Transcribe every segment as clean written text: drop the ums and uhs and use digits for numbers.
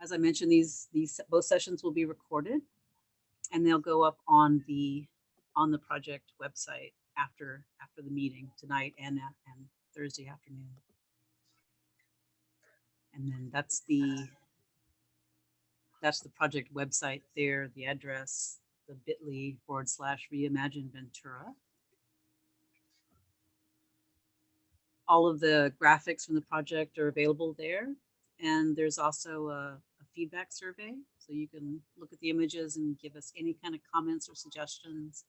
As I mentioned, these both sessions will be recorded, and they'll go up on the project website after the meeting tonight and Thursday afternoon. And then that's the project website there, the address, the bit.ly/reimagine Ventura. All of the graphics from the project are available there. And there's also a feedback survey. So you can look at the images and give us any kind of comments or suggestions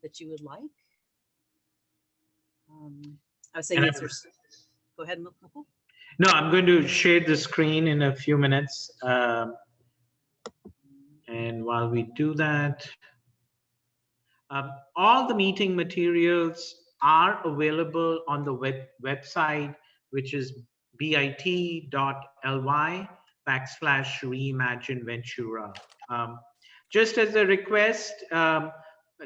that you would like. I was saying, yes, go ahead, Mukul. No, I'm going to share the screen in a few minutes. And while we do that, all the meeting materials are available on the website, which is bit.ly/reimagine Ventura. Just as a request,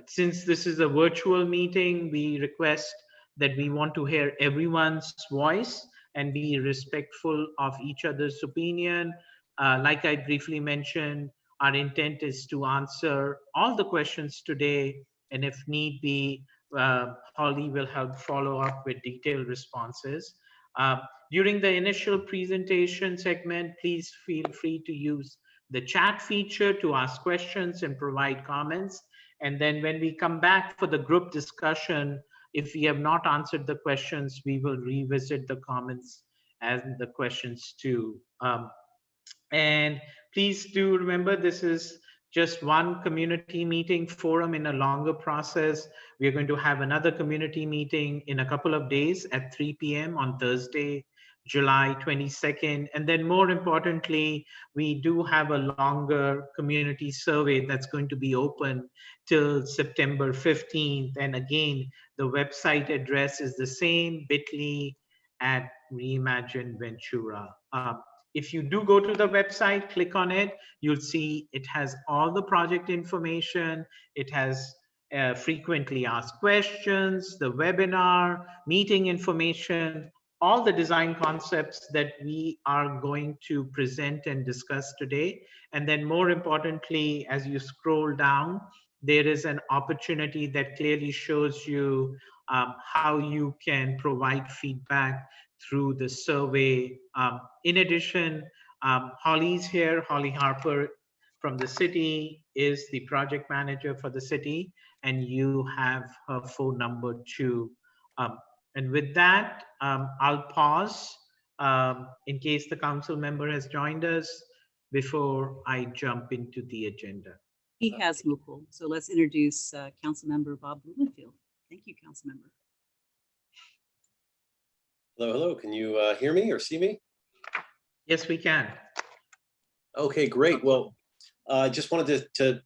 since this is a virtual meeting, we request that we want to hear everyone's voice and be respectful of each other's opinion. Like I briefly mentioned, our intent is to answer all the questions today, and if need be, Holly will help follow up with detailed responses. During the initial presentation segment, please feel free to use the chat feature to ask questions and provide comments. And then when we come back for the group discussion, if we have not answered the questions, we will revisit the comments and the questions too. And please do remember, this is just one community meeting forum in a longer process. We are going to have another community meeting in a couple of days at 3 p.m. on Thursday, July 22nd. And then more importantly, we do have a longer community survey that's going to be open till September 15th. And again, the website address is the same, bit.ly/reimagine Ventura. If you do go to the website, click on it, you'll see it has all the project information. It has frequently asked questions, the webinar, meeting information, all the design concepts that we are going to present and discuss today. And then more importantly, as you scroll down, there is an opportunity that clearly shows you how you can provide feedback through the survey. In addition, Holly's here. Holly Harper from the city is the project manager for the city, and you have her phone number too. And with that, I'll pause in case the council member has joined us before I jump into the agenda. He has, Mukul. So let's introduce Councilmember Bob Blumenfield. Thank you, Councilmember. Hello, hello. Can you hear me or see me? Yes, we can. Okay, great. Well, I just wanted to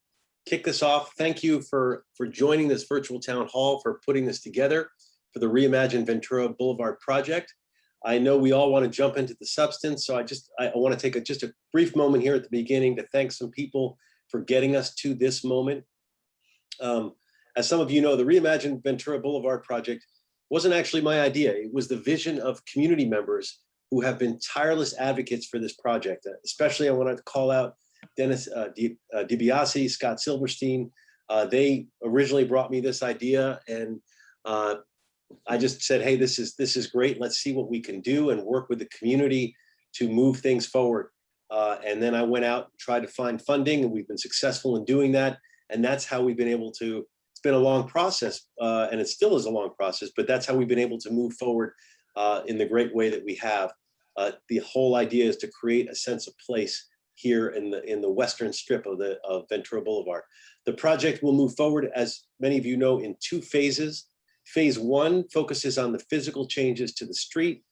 kick this off. Thank you for joining this virtual town hall, for putting this together for the Reimagine Ventura Boulevard project. I know we all want to jump into the substance, so I want to take just a brief moment here at the beginning to thank some people for getting us to this moment. As some of you know, the Reimagine Ventura Boulevard project wasn't actually my idea. It was the vision of community members who have been tireless advocates for this project. Especially, I want to call out Dennis DiBiase, Scott Silverstein. They originally brought me this idea, and I just said, hey, this is great. Let's see what we can do and work with the community to move things forward. And then I went out and tried to find funding, and we've been successful in doing that. And that's how we've been able to. It's been a long process, and it still is a long process, but that's how we've been able to move forward in the great way that we have. The whole idea is to create a sense of place here in the western strip of Ventura Boulevard. The project will move forward, as many of you know, in 2 phases. Phase 1 focuses on the physical changes to the street,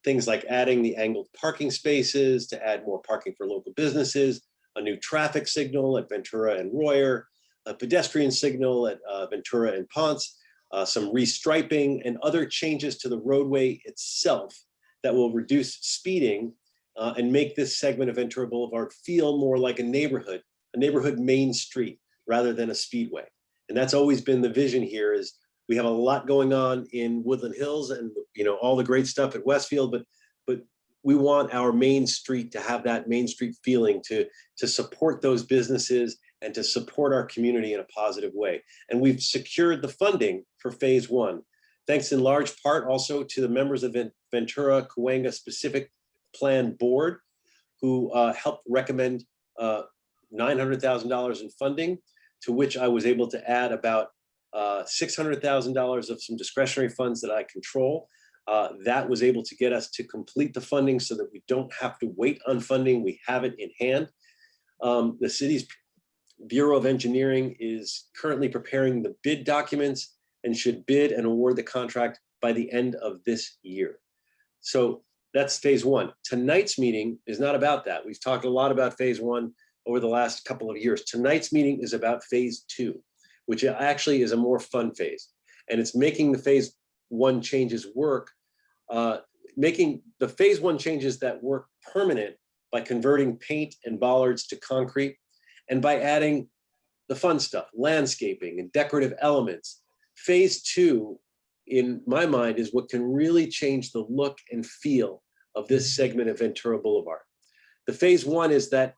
things like adding the angled parking spaces to add more parking for local businesses, a new traffic signal at Ventura and Royer, a pedestrian signal at Ventura and Ponce, some restriping and other changes to the roadway itself that will reduce speeding and make this segment of Ventura Boulevard feel more like a neighborhood main street rather than a speedway. And that's always been the vision here. Is we have a lot going on in Woodland Hills and all the great stuff at Westfield, but we want our main street to have that main street feeling, to support those businesses and to support our community in a positive way. And we've secured the funding for phase one, thanks in large part also to the members of Ventura Cahuenga Specific Plan Board, who helped recommend $900,000 in funding, to which I was able to add about $600,000 of some discretionary funds that I control. That was able to get us to complete the funding so that we don't have to wait on funding. We have it in hand. The city's Bureau of Engineering is currently preparing the bid documents and should bid and award the contract by the end of this year. So that's phase one. Tonight's meeting is not about that. We've talked a lot about phase one over the last couple of years. Tonight's meeting is about phase two, which actually is a more fun phase. And it's making the phase one changes work, making the phase one changes that work permanent by converting paint and bollards to concrete, and by adding the fun stuff, landscaping and decorative elements. Phase two, in my mind, is what can really change the look and feel of this segment of Ventura Boulevard. The phase one is that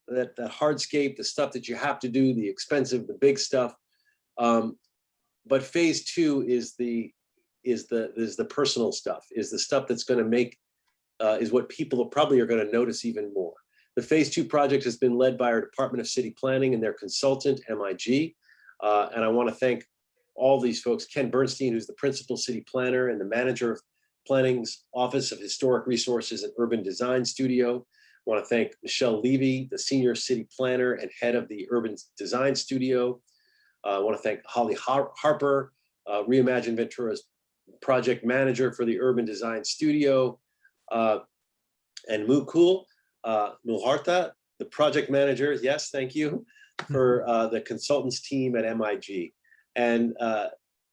hardscape, the stuff that you have to do, the expensive, the big stuff. But phase two is the personal stuff, is the stuff that's going to make, is what people probably are going to notice even more. The phase two project has been led by our Department of City Planning and their consultant, MIG. And I want to thank all these folks, Ken Bernstein, who's the principal city planner and the manager of Planning's Office of Historic Resources and Urban Design Studio. I want to thank Michelle Levy, the senior city planner and head of the Urban Design Studio. I want to thank Holly Harper, Reimagine Ventura's project manager for the Urban Design Studio, and Mukul Mulharta, the project manager, yes, thank you, for the consultants team at MIG. And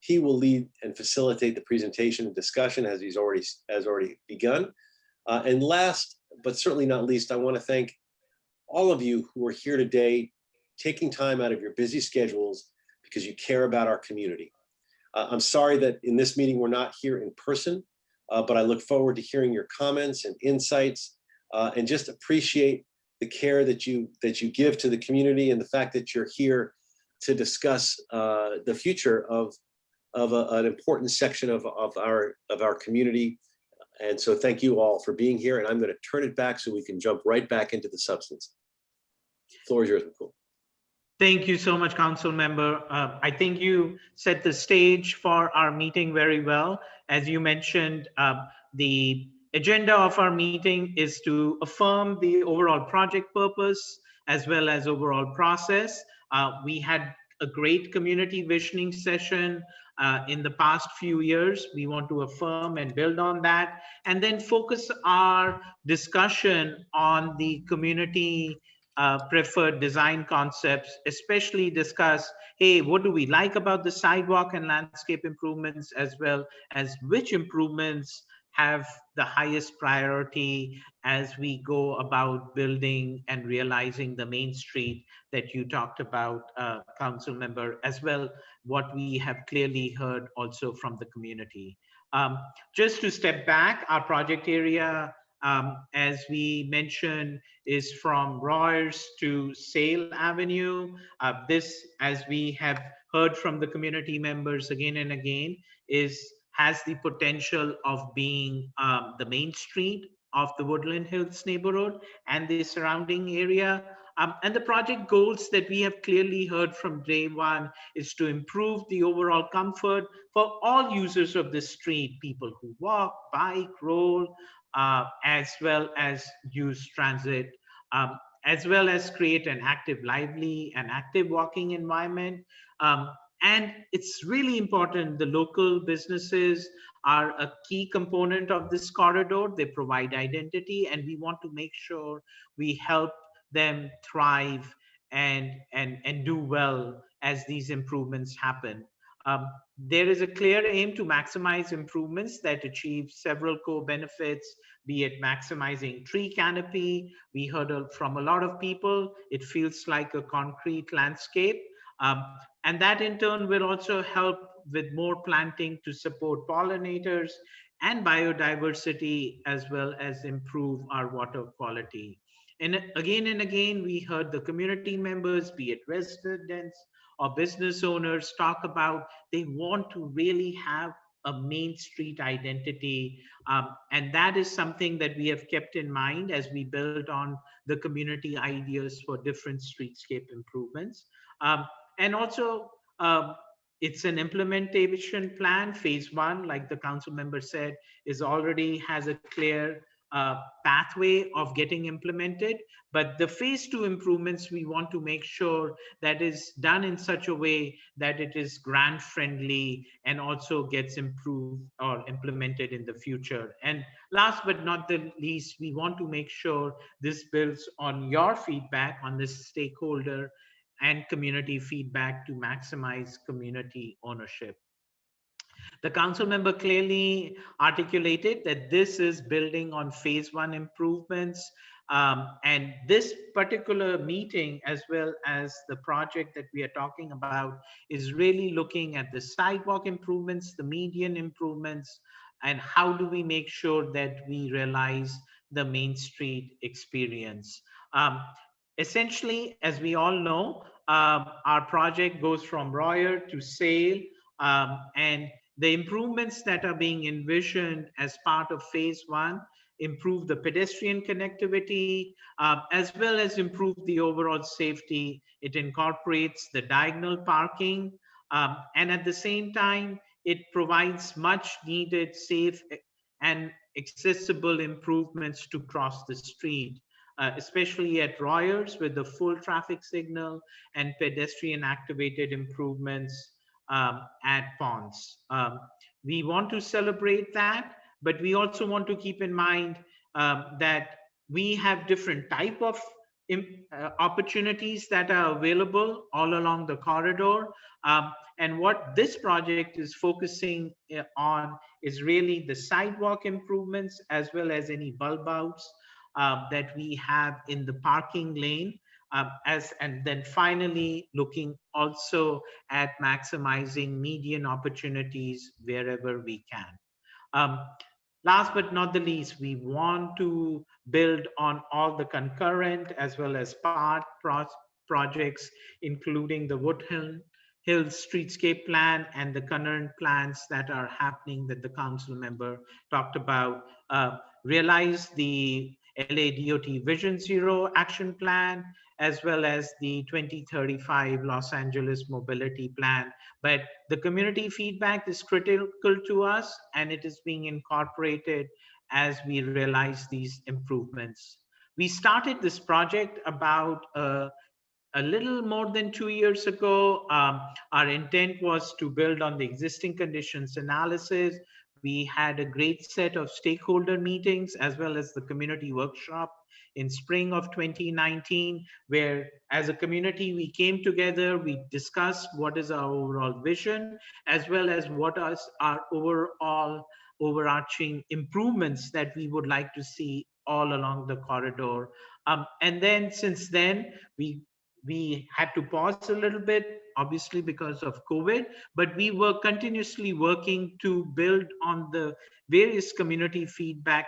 he will lead and facilitate the presentation and discussion as has already begun. And last, but certainly not least, I want to thank all of you who are here today, taking time out of your busy schedules because you care about our community. I'm sorry that in this meeting we're not here in person, but I look forward to hearing your comments and insights, and just appreciate the care that you give to the community and the fact that you're here to discuss the future of an important section of our community. And so thank you all for being here, and I'm going to turn it back so we can jump right back into the substance. The floor is yours, Mukul. Thank you so much, Council Member. I think you set the stage for our meeting very well. As you mentioned, the agenda of our meeting is to affirm the overall project purpose as well as overall process. We had a great community visioning session in the past few years. We want to affirm and build on that, and then focus our discussion on the community preferred design concepts, especially discuss, hey, what do we like about the sidewalk and landscape improvements, as well as which improvements have the highest priority as we go about building and realizing the main street that you talked about, Council Member, as well what we have clearly heard also from the community. Just to step back, our project area, as we mentioned, is from Royers to Sale Avenue. This, as we have heard from the community members again and again, has the potential of being the main street of the Woodland Hills neighborhood and the surrounding area. And the project goals that we have clearly heard from day one is to improve the overall comfort for all users of the street, people who walk, bike, roll, as well as use transit, as well as create an active, lively, and active walking environment. And it's really important, the local businesses are a key component of this corridor. They provide identity, and we want to make sure we help them thrive and do well as these improvements happen. There is a clear aim to maximize improvements that achieve several core benefits, be it maximizing tree canopy. We heard from a lot of people, it feels like a concrete landscape. And that in turn will also help with more planting to support pollinators and biodiversity, as well as improve our water quality. And again, we heard the community members, be it residents or business owners, talk about they want to really have a main street identity. And that is something that we have kept in mind as we build on the community ideas for different streetscape improvements. Um, and also, it's an implementation plan. Phase one, like the council member said, is already has a clear pathway of getting implemented. But the phase two improvements, we want to make sure that is done in such a way that it is grant friendly and also gets improved or implemented in the future. And last but not the least, we want to make sure this builds on your feedback on this stakeholder and community feedback to maximize community ownership. The council member clearly articulated that this is building on phase one improvements. And this particular meeting, as well as the project that we are talking about, is really looking at the sidewalk improvements, the median improvements, and how do we make sure that we realize the Main Street experience. Essentially, as we all know, our project goes from Royer to Sale, and the improvements that are being envisioned as part of phase one improve the pedestrian connectivity, as well as improve the overall safety. It incorporates the diagonal parking, and at the same time, it provides much needed safe and accessible improvements to cross the street. Especially at Royers with the full traffic signal and pedestrian activated improvements at Ponds. We want to celebrate that, but we also want to keep in mind that we have different type of opportunities that are available all along the corridor. And what this project is focusing on is really the sidewalk improvements as well as any bulb outs that we have in the parking lane. And then finally looking also at maximizing median opportunities wherever we can. Um, Last but not the least, we want to build on all the concurrent as well as projects, including the Hill Streetscape Plan and the current plans that are happening that the council member talked about. Realize the LA DOT Vision Zero Action Plan, as well as the 2035 Los Angeles Mobility Plan. But the community feedback is critical to us, and it is being incorporated as we realize these improvements. We started this project about a little more than 2 years ago. Our intent was to build on the existing conditions analysis. We had a great set of stakeholder meetings as well as the community workshop in spring of 2019, where as a community, we came together, we discussed what is our overall vision, as well as what is our overall overarching improvements that we would like to see all along the corridor. And then since then, we had to pause a little bit, obviously because of COVID, but we were continuously working to build on the various community feedback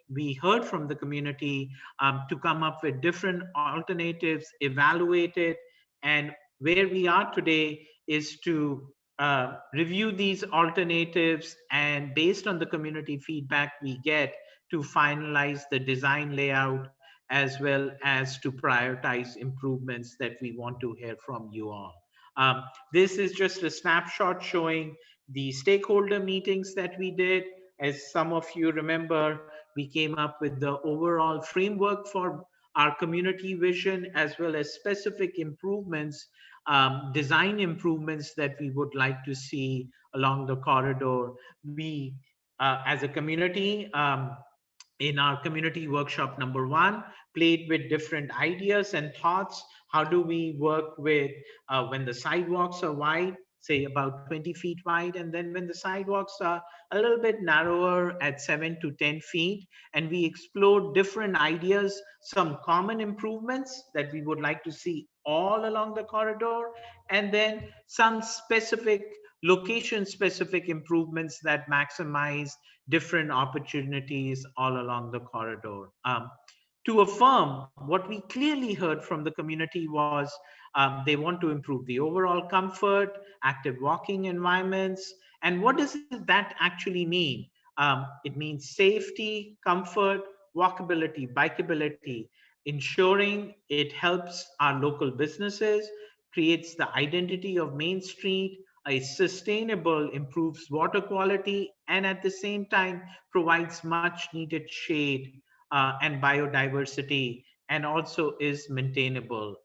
we heard from the community, to come up with different alternatives, evaluate it, and where we are today is to review these alternatives, and based on the community feedback we get, to finalize the design layout as well as to prioritize improvements that we want to hear from you all. This is just a snapshot showing the stakeholder meetings that we did. As some of you remember, we came up with the overall framework for our community vision, as well as specific improvements, design improvements that we would like to see along the corridor. We, as a community, in our community workshop number one, played with different ideas and thoughts. How do we work with when the sidewalks are wide, say about 20 feet wide, and then when the sidewalks are a little bit narrower at 7 to 10 feet, and we explored different ideas, some common improvements that we would like to see all along the corridor, and then some specific location-specific improvements that maximize different opportunities all along the corridor. To affirm, what we clearly heard from the community was they want to improve the overall comfort, active walking environments, and what does that actually mean? It means safety, comfort, walkability, bikeability, ensuring it helps our local businesses, creates the identity of Main Street, is sustainable, improves water quality, and at the same time provides much needed shade and biodiversity, and also is maintainable.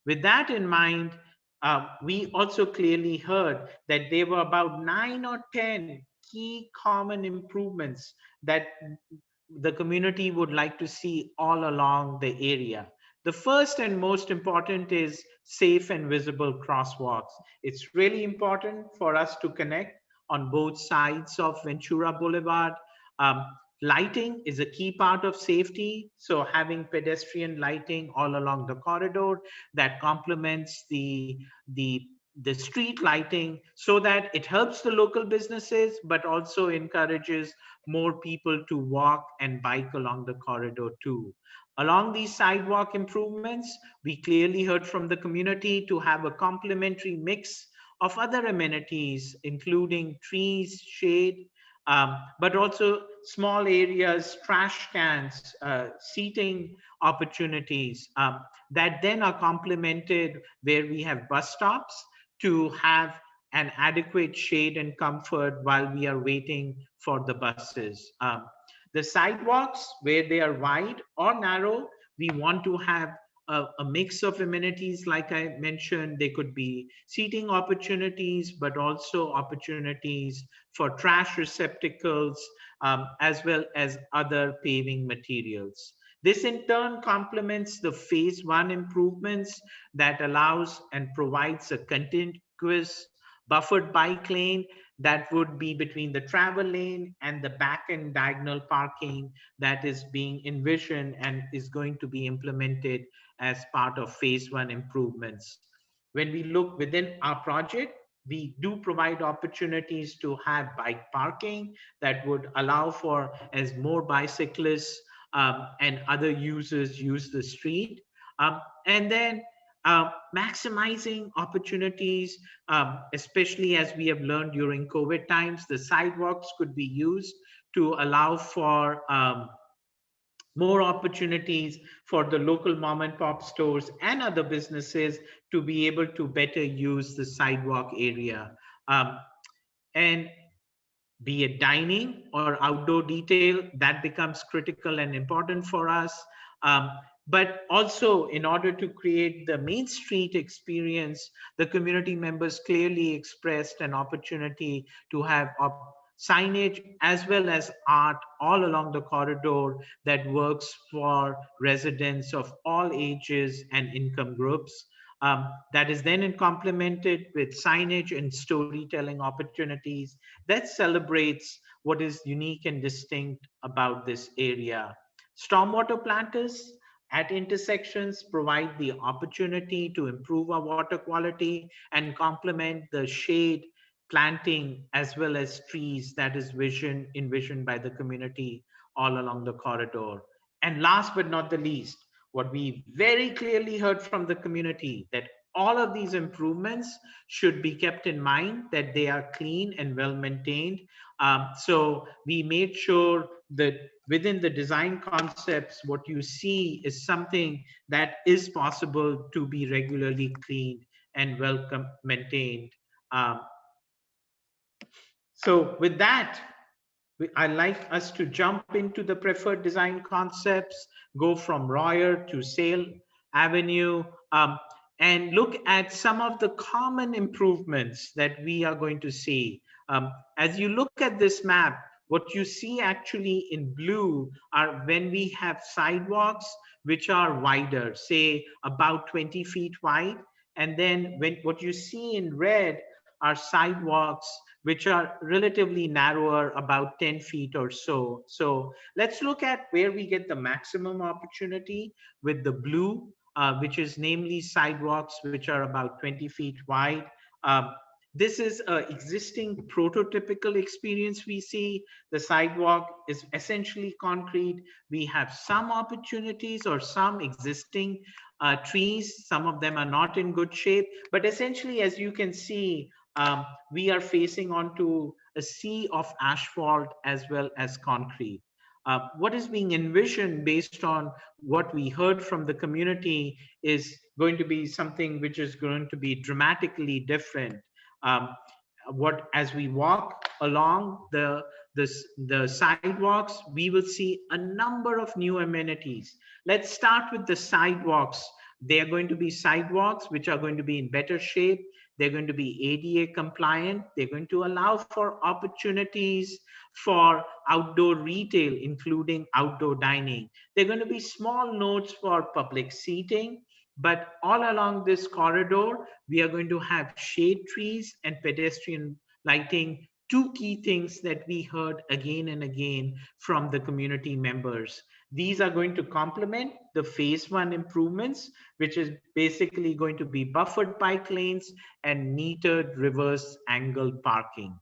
With that in mind, we also clearly heard that there were about 9 or 10 key common improvements that the community would like to see all along the area. The first and most important is safe and visible crosswalks. It's really important for us to connect on both sides of Ventura Boulevard. Um, Lighting is a key part of safety. So having pedestrian lighting all along the corridor that complements the street lighting so that it helps the local businesses, but also encourages more people to walk and bike along the corridor too. Along these sidewalk improvements, we clearly heard from the community to have a complementary mix of other amenities, including trees, shade, but also small areas, trash cans, seating opportunities that then are complemented where we have bus stops to have an adequate shade and comfort while we are waiting for the buses. The sidewalks, where they are wide or narrow, we want to have a mix of amenities. Like I mentioned, they could be seating opportunities, but also opportunities for trash receptacles, as well as other paving materials. This in turn complements the phase one improvements that allows and provides a contiguous buffered bike lane that would be between the travel lane and the back and diagonal parking that is being envisioned and is going to be implemented as part of phase one improvements. When we look within our project, we do provide opportunities to have bike parking that would allow for as more bicyclists and other users use the street. And then maximizing opportunities, especially as we have learned during COVID times, the sidewalks could be used to allow for more opportunities for the local mom and pop stores and other businesses to be able to better use the sidewalk area. Um, and be it dining or outdoor detail, that becomes critical and important for us. Um, but also, in order to create the Main Street experience, the community members clearly expressed an opportunity to have signage as well as art all along the corridor that works for residents of all ages and income groups. That is then complemented with signage and storytelling opportunities that celebrates what is unique and distinct about this area. Stormwater planters at intersections provide the opportunity to improve our water quality and complement the shade planting as well as trees that is envisioned by the community all along the corridor. And last but not the least, what we very clearly heard from the community that all of these improvements should be kept in mind that they are clean and well maintained. So we made sure that within the design concepts, what you see is something that is possible to be regularly cleaned and well maintained. Um, so with that, I'd like us to jump into the preferred design concepts, go from Royer to Sale Avenue, and look at some of the common improvements that we are going to see. As you look at this map, what you see actually in blue are when we have sidewalks which are wider, say about 20 feet wide. And then what you see in red are sidewalks which are relatively narrower, about 10 feet or so. So let's look at where we get the maximum opportunity with the blue, which is namely sidewalks which are about 20 feet wide. Um, This is an existing prototypical experience we see. The sidewalk is essentially concrete. We have some opportunities or some existing trees. Some of them are not in good shape, but essentially, as you can see, we are facing onto a sea of asphalt as well as concrete. What is being envisioned based on what we heard from the community is going to be something which is going to be dramatically different. Um, what as we walk along the sidewalks, we will see a number of new amenities. Let's start with the sidewalks. They are going to be sidewalks which are going to be in better shape. They're going to be ADA compliant. They're going to allow for opportunities for outdoor retail, including outdoor dining. They're going to be small nodes for public seating, but all along this corridor, we are going to have shade trees and pedestrian lighting, two key things that we heard again and again from the community members. These are going to complement the phase one improvements, which is basically going to be buffered bike lanes and metered reverse angle parking.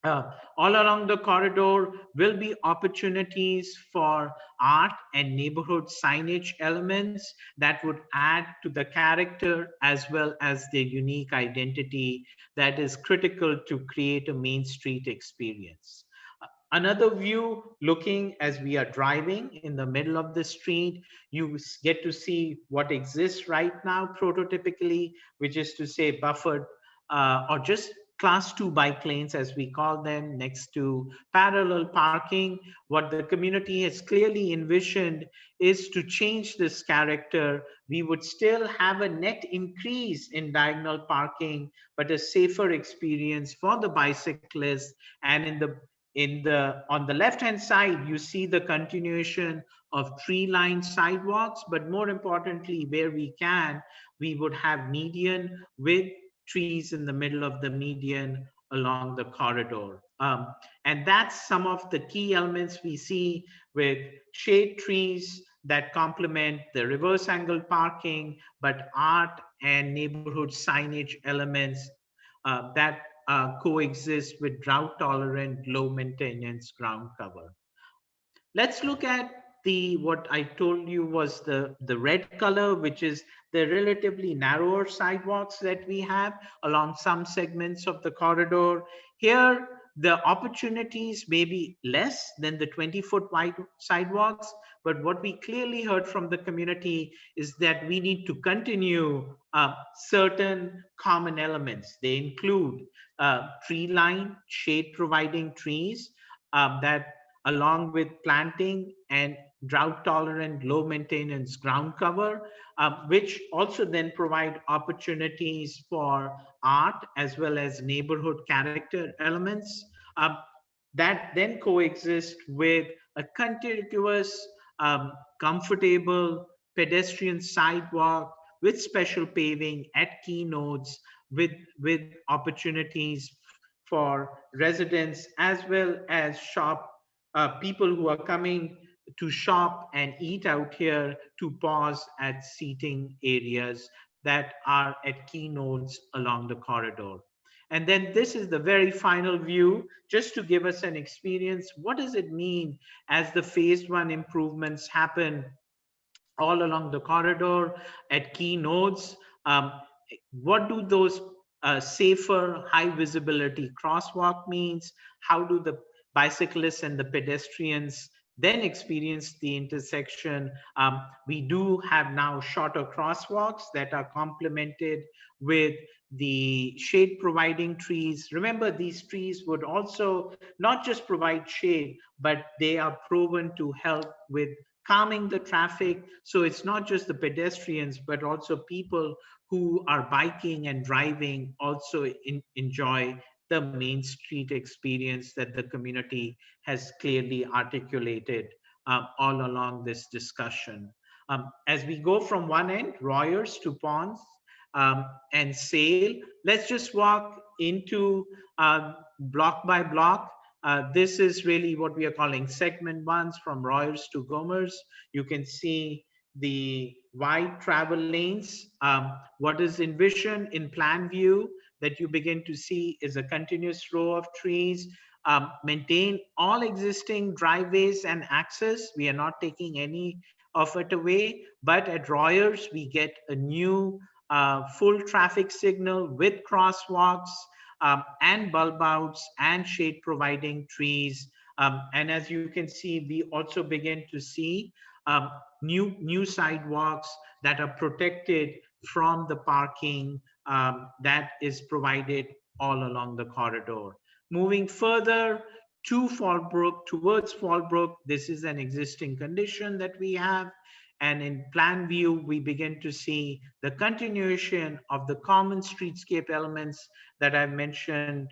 All along the corridor will be opportunities for art and neighborhood signage elements that would add to the character as well as their unique identity that is critical to create a Main Street experience. Another view, looking as we are driving in the middle of the street, you get to see what exists right now prototypically, which is to say buffered or just class 2 bike lanes, as we call them, next to parallel parking. What the community has clearly envisioned is to change this character. We would still have a net increase in diagonal parking, but a safer experience for the bicyclists. And on the left hand side, you see the continuation of tree lined sidewalks, but more importantly, where we can, we would have median with trees in the middle of the median along the corridor. And that's some of the key elements we see with shade trees that complement the reverse angle parking, but art and neighborhood signage elements that coexist with drought tolerant, low maintenance ground cover. Let's look at what I told you was the red color, which is the relatively narrower sidewalks that we have along some segments of the corridor. Here, the opportunities may be less than the 20-foot wide sidewalks, but what we clearly heard from the community is that we need to continue certain common elements. They include tree line, shade providing trees that along with planting and drought tolerant, low maintenance ground cover, which also then provide opportunities for art as well as neighborhood character elements that then coexist with a contiguous, comfortable pedestrian sidewalk with special paving at key nodes with opportunities for residents as well as people who are coming to shop and eat out here to pause at seating areas that are at key nodes along the corridor. And then this is the very final view, just to give us an experience. What does it mean as the phase one improvements happen all along the corridor at key nodes? What do those safer, high visibility crosswalk means? How do the bicyclists and the pedestrians then experience the intersection? We do have now shorter crosswalks that are complemented with the shade providing trees. Remember, these trees would also not just provide shade, but they are proven to help with calming the traffic. So it's not just the pedestrians, but also people who are biking and driving also enjoy the Main Street experience that the community has clearly articulated all along this discussion. As we go from one end, Royers to Ponds and Sale, let's just walk into block by block. This is really what we are calling segment ones from Royers to Gomers. You can see the wide travel lanes. What is envisioned in plan view that you begin to see is a continuous row of trees. Maintain all existing driveways and access. We are not taking any of it away, but at Royers, we get a new full traffic signal with crosswalks and bulb outs and shade providing trees. And as you can see, we also begin to see new sidewalks that are protected from the parking that is provided all along the corridor. Moving further to Fallbrook, towards Fallbrook, this is an existing condition that we have. And in plan view, we begin to see the continuation of the common streetscape elements that I've mentioned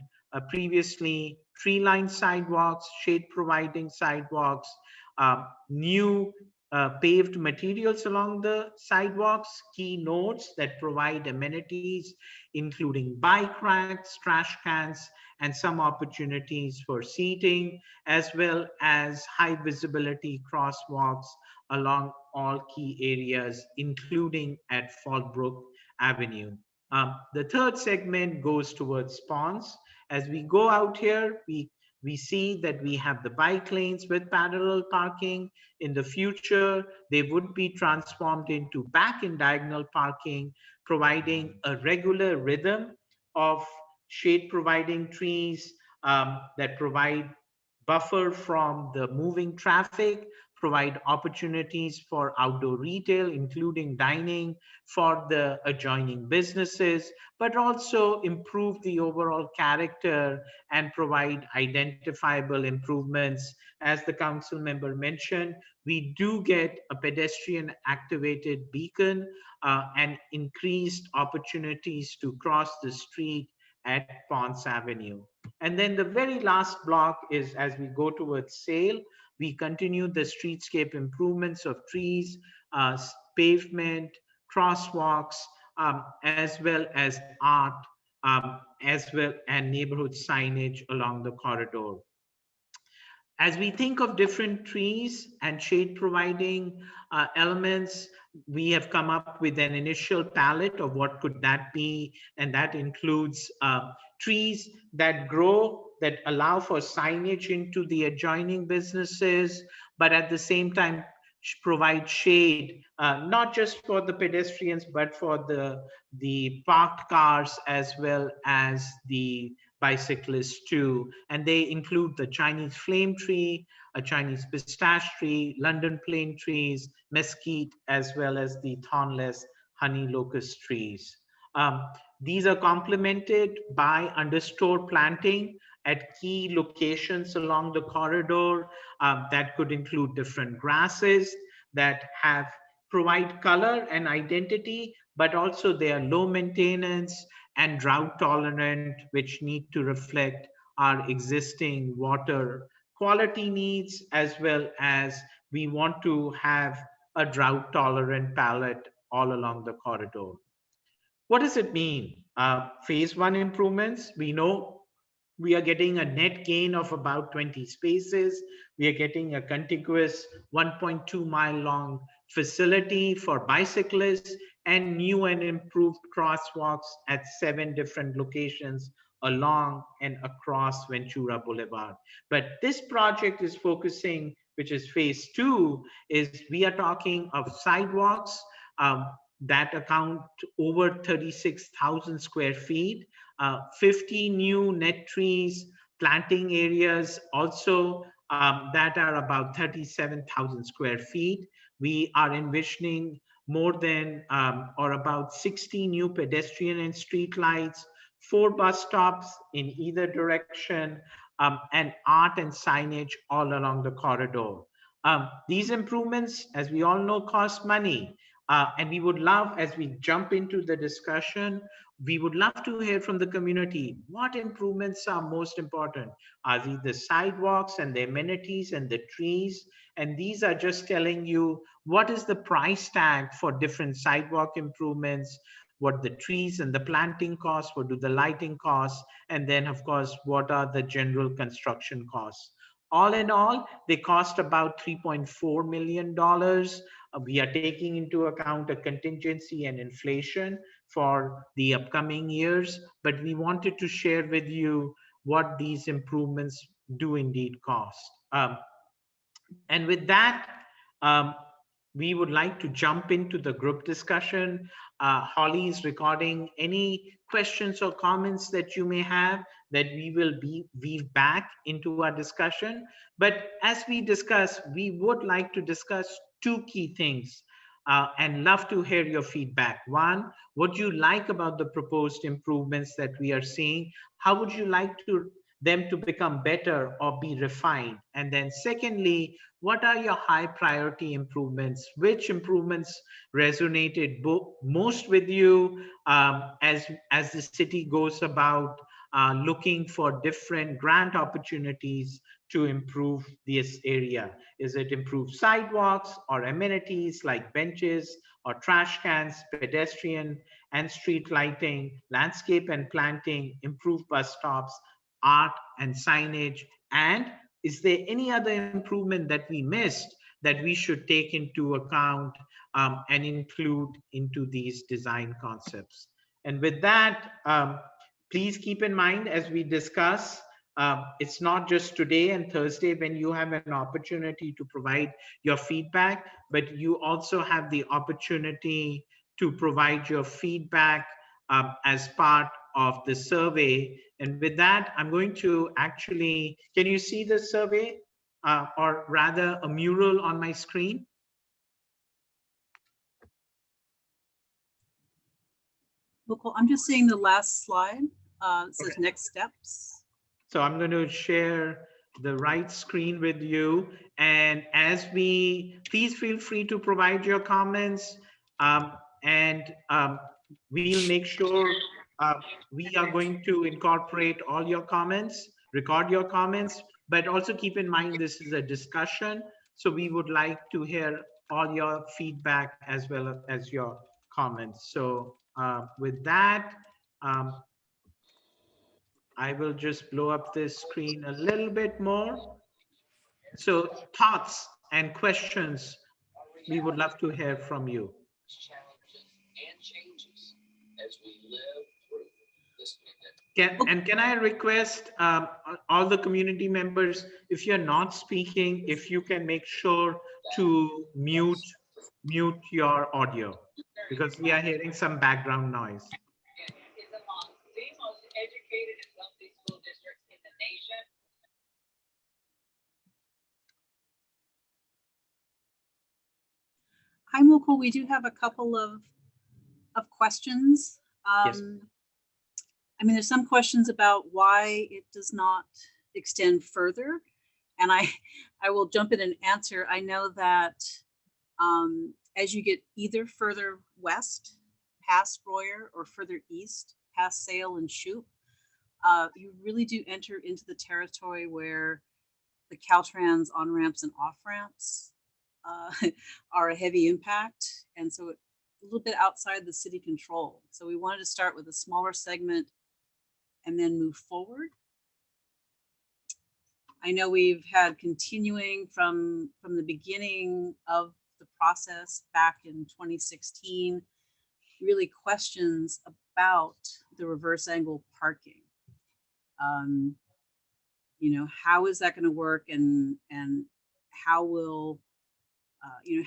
previously: tree-lined sidewalks, shade-providing sidewalks, new paved materials along the sidewalks, key nodes that provide amenities, including bike racks, trash cans, and some opportunities for seating, as well as high visibility crosswalks along all key areas, including at Fallbrook Avenue. The third segment goes towards Ponds. As we go out here, we see that we have the bike lanes with parallel parking. In the future, they would be transformed into back and diagonal parking, providing a regular rhythm of shade providing trees that provide buffer from the moving traffic, provide opportunities for outdoor retail, including dining for the adjoining businesses, but also improve the overall character and provide identifiable improvements. As the council member mentioned, we do get a pedestrian activated beacon and increased opportunities to cross the street at Ponce Avenue. And then the very last block is, as we go towards Sale, we continue the streetscape improvements of trees, pavement, crosswalks, as well as art, as well and neighborhood signage along the corridor. As we think of different trees and shade providing elements, we have come up with an initial palette of what could that be, and that includes trees that grow, that allow for signage into the adjoining businesses, but at the same time provide shade, not just for the pedestrians, but for the parked cars as well as the bicyclists too. And they include the Chinese flame tree, a Chinese pistache tree, London plane trees, mesquite, as well as the thornless honey locust trees. These are complemented by understory planting at key locations along the corridor that could include different grasses that provide color and identity, but also they are low maintenance and drought tolerant, which need to reflect our existing water quality needs, as well as we want to have a drought tolerant palette all along the corridor. What does it mean? Phase one improvements, we know we are getting a net gain of about 20 spaces. We are getting a contiguous 1.2 mile long facility for bicyclists and new and improved crosswalks at 7 different locations along and across Ventura Boulevard. But this project is focusing, which is phase two, is we are talking of sidewalks that account over 36,000 square feet, 50 new net trees, planting areas also that are about 37,000 square feet. We are envisioning more than or about 60 new pedestrian and street lights, 4 bus stops in either direction, and art and signage all along the corridor. These improvements, as we all know, cost money. And we would love, as we jump into the discussion, we would love to hear from the community. What improvements are most important? Are these the sidewalks and the amenities and the trees? And these are just telling you what is the price tag for different sidewalk improvements, what the trees and the planting costs, what do the lighting costs, and then of course, what are the general construction costs. All in all, they cost about $3.4 million. We are taking into account a contingency and inflation. for the upcoming years, but we wanted to share with you what these improvements do indeed cost. And with that, um, we would like to jump into the group discussion. Holly is recording any questions or comments that you may have that we will weave back into our discussion. But as we discuss, we would like to discuss two key things and love to hear your feedback. One, what you like about the proposed improvements that we are seeing? How would you like them to become better or be refined? And then secondly, what are your high priority improvements? Which improvements resonated most with you as the city goes about looking for different grant opportunities to improve this area? Is it improve sidewalks or amenities like benches or trash cans, pedestrian and street lighting, landscape and planting, improve bus stops, art and signage? And is there any other improvement that we missed that we should take into account and include into these design concepts? And with that, please keep in mind as we discuss, it's not just today and Thursday when you have an opportunity to provide your feedback, but you also have the opportunity to provide your feedback as part of the survey. And with that, I'm going to actually, can you see the survey or rather a mural on my screen? Well, I'm just seeing the last slide. It says Okay. next steps. So I'm going to share the right screen with you. And please feel free to provide your comments and we'll make sure we are going to incorporate all your comments, record your comments, but also keep in mind this is a discussion. So we would like to hear all your feedback as well as your comments. So with that, I will just blow up this screen a little bit more. So thoughts and questions, we would love to hear from you. Challenges and changes as we live through this pandemic. Can I request all the community members, if you're not speaking, if you can make sure to mute your audio, because we are hearing some background noise. Is among the most educated and wealthy school districts in the nation. Hi, Mukul. We do have a couple of questions. Yes. I mean, there's some questions about why it does not extend further. And I will jump in and answer. I know that as you get either further west past Royer or further east past Sale and Shoup, you really do enter into the territory where the Caltrans on-ramps and off-ramps are a heavy impact. And so a little bit outside the city control. So we wanted to start with a smaller segment and then move forward. I know we've had continuing from the beginning of the process back in 2016, really questions about the reverse angle parking. You know, how is that going to work, and how will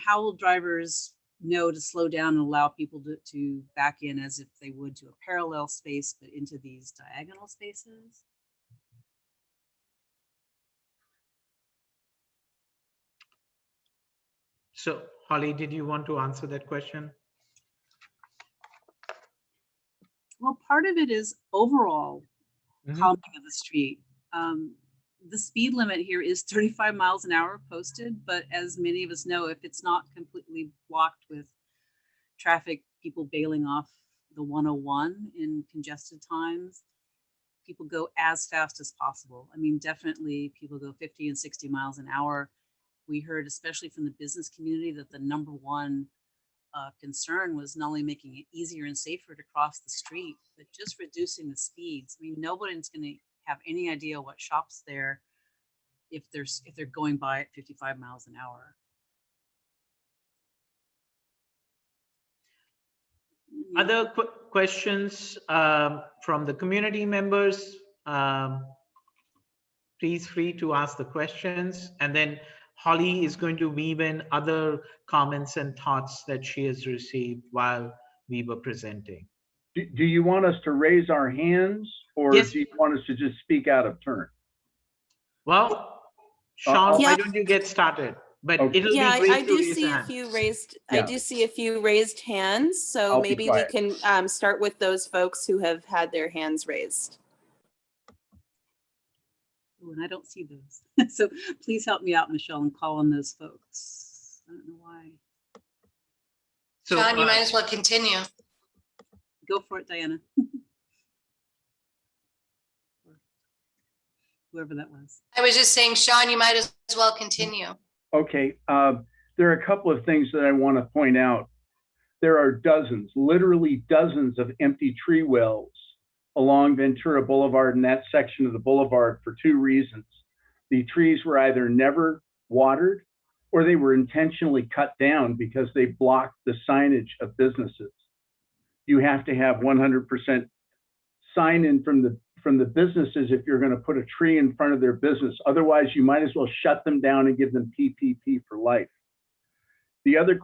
how will drivers know to slow down and allow people to back in as if they would to a parallel space, but into these diagonal spaces? So Holly, did you want to answer that question? Well, part of it is overall calming of the street. The speed limit here is 35 miles an hour posted, but as many of us know, if it's not completely blocked with traffic, people bailing off the 101 in congested times, people go as fast as possible. I mean, definitely people go 50 and 60 miles an hour. We heard, especially from the business community, that the number one concern was not only making it easier and safer to cross the street, but just reducing the speeds. I mean, nobody's going to have any idea what shops there if they're going by at 55 miles an hour. other questions from the community members? Please free to ask the questions, and then Holly is going to weave in other comments and thoughts that she has received while we were presenting. Do you want us to raise our hands, or Yes. do you want us to just speak out of turn? Well, Sean, Yeah. why don't you get started? But Okay. it'll Yeah, be great I to do raise see a hands. few raised, I Yeah. do see a few raised hands. So I'll be maybe we quiet. can start with those folks who have had their hands raised. Oh, and I don't see those. So please help me out, Michelle, and call on those folks. I don't know why. So, Sean, you might as well continue. Go for it, Diana. Or whoever that was. I was just saying, Sean, you might as well continue. Okay, there are a couple of things that I want to point out. There are dozens, literally dozens of empty tree wells along Ventura Boulevard in that section of the boulevard for two reasons. The trees were either never watered or they were intentionally cut down because they blocked the signage of businesses. You have to have 100% sign in from the businesses if you're going to put a tree in front of their business. Otherwise, you might as well shut them down and give them PPP for life. The other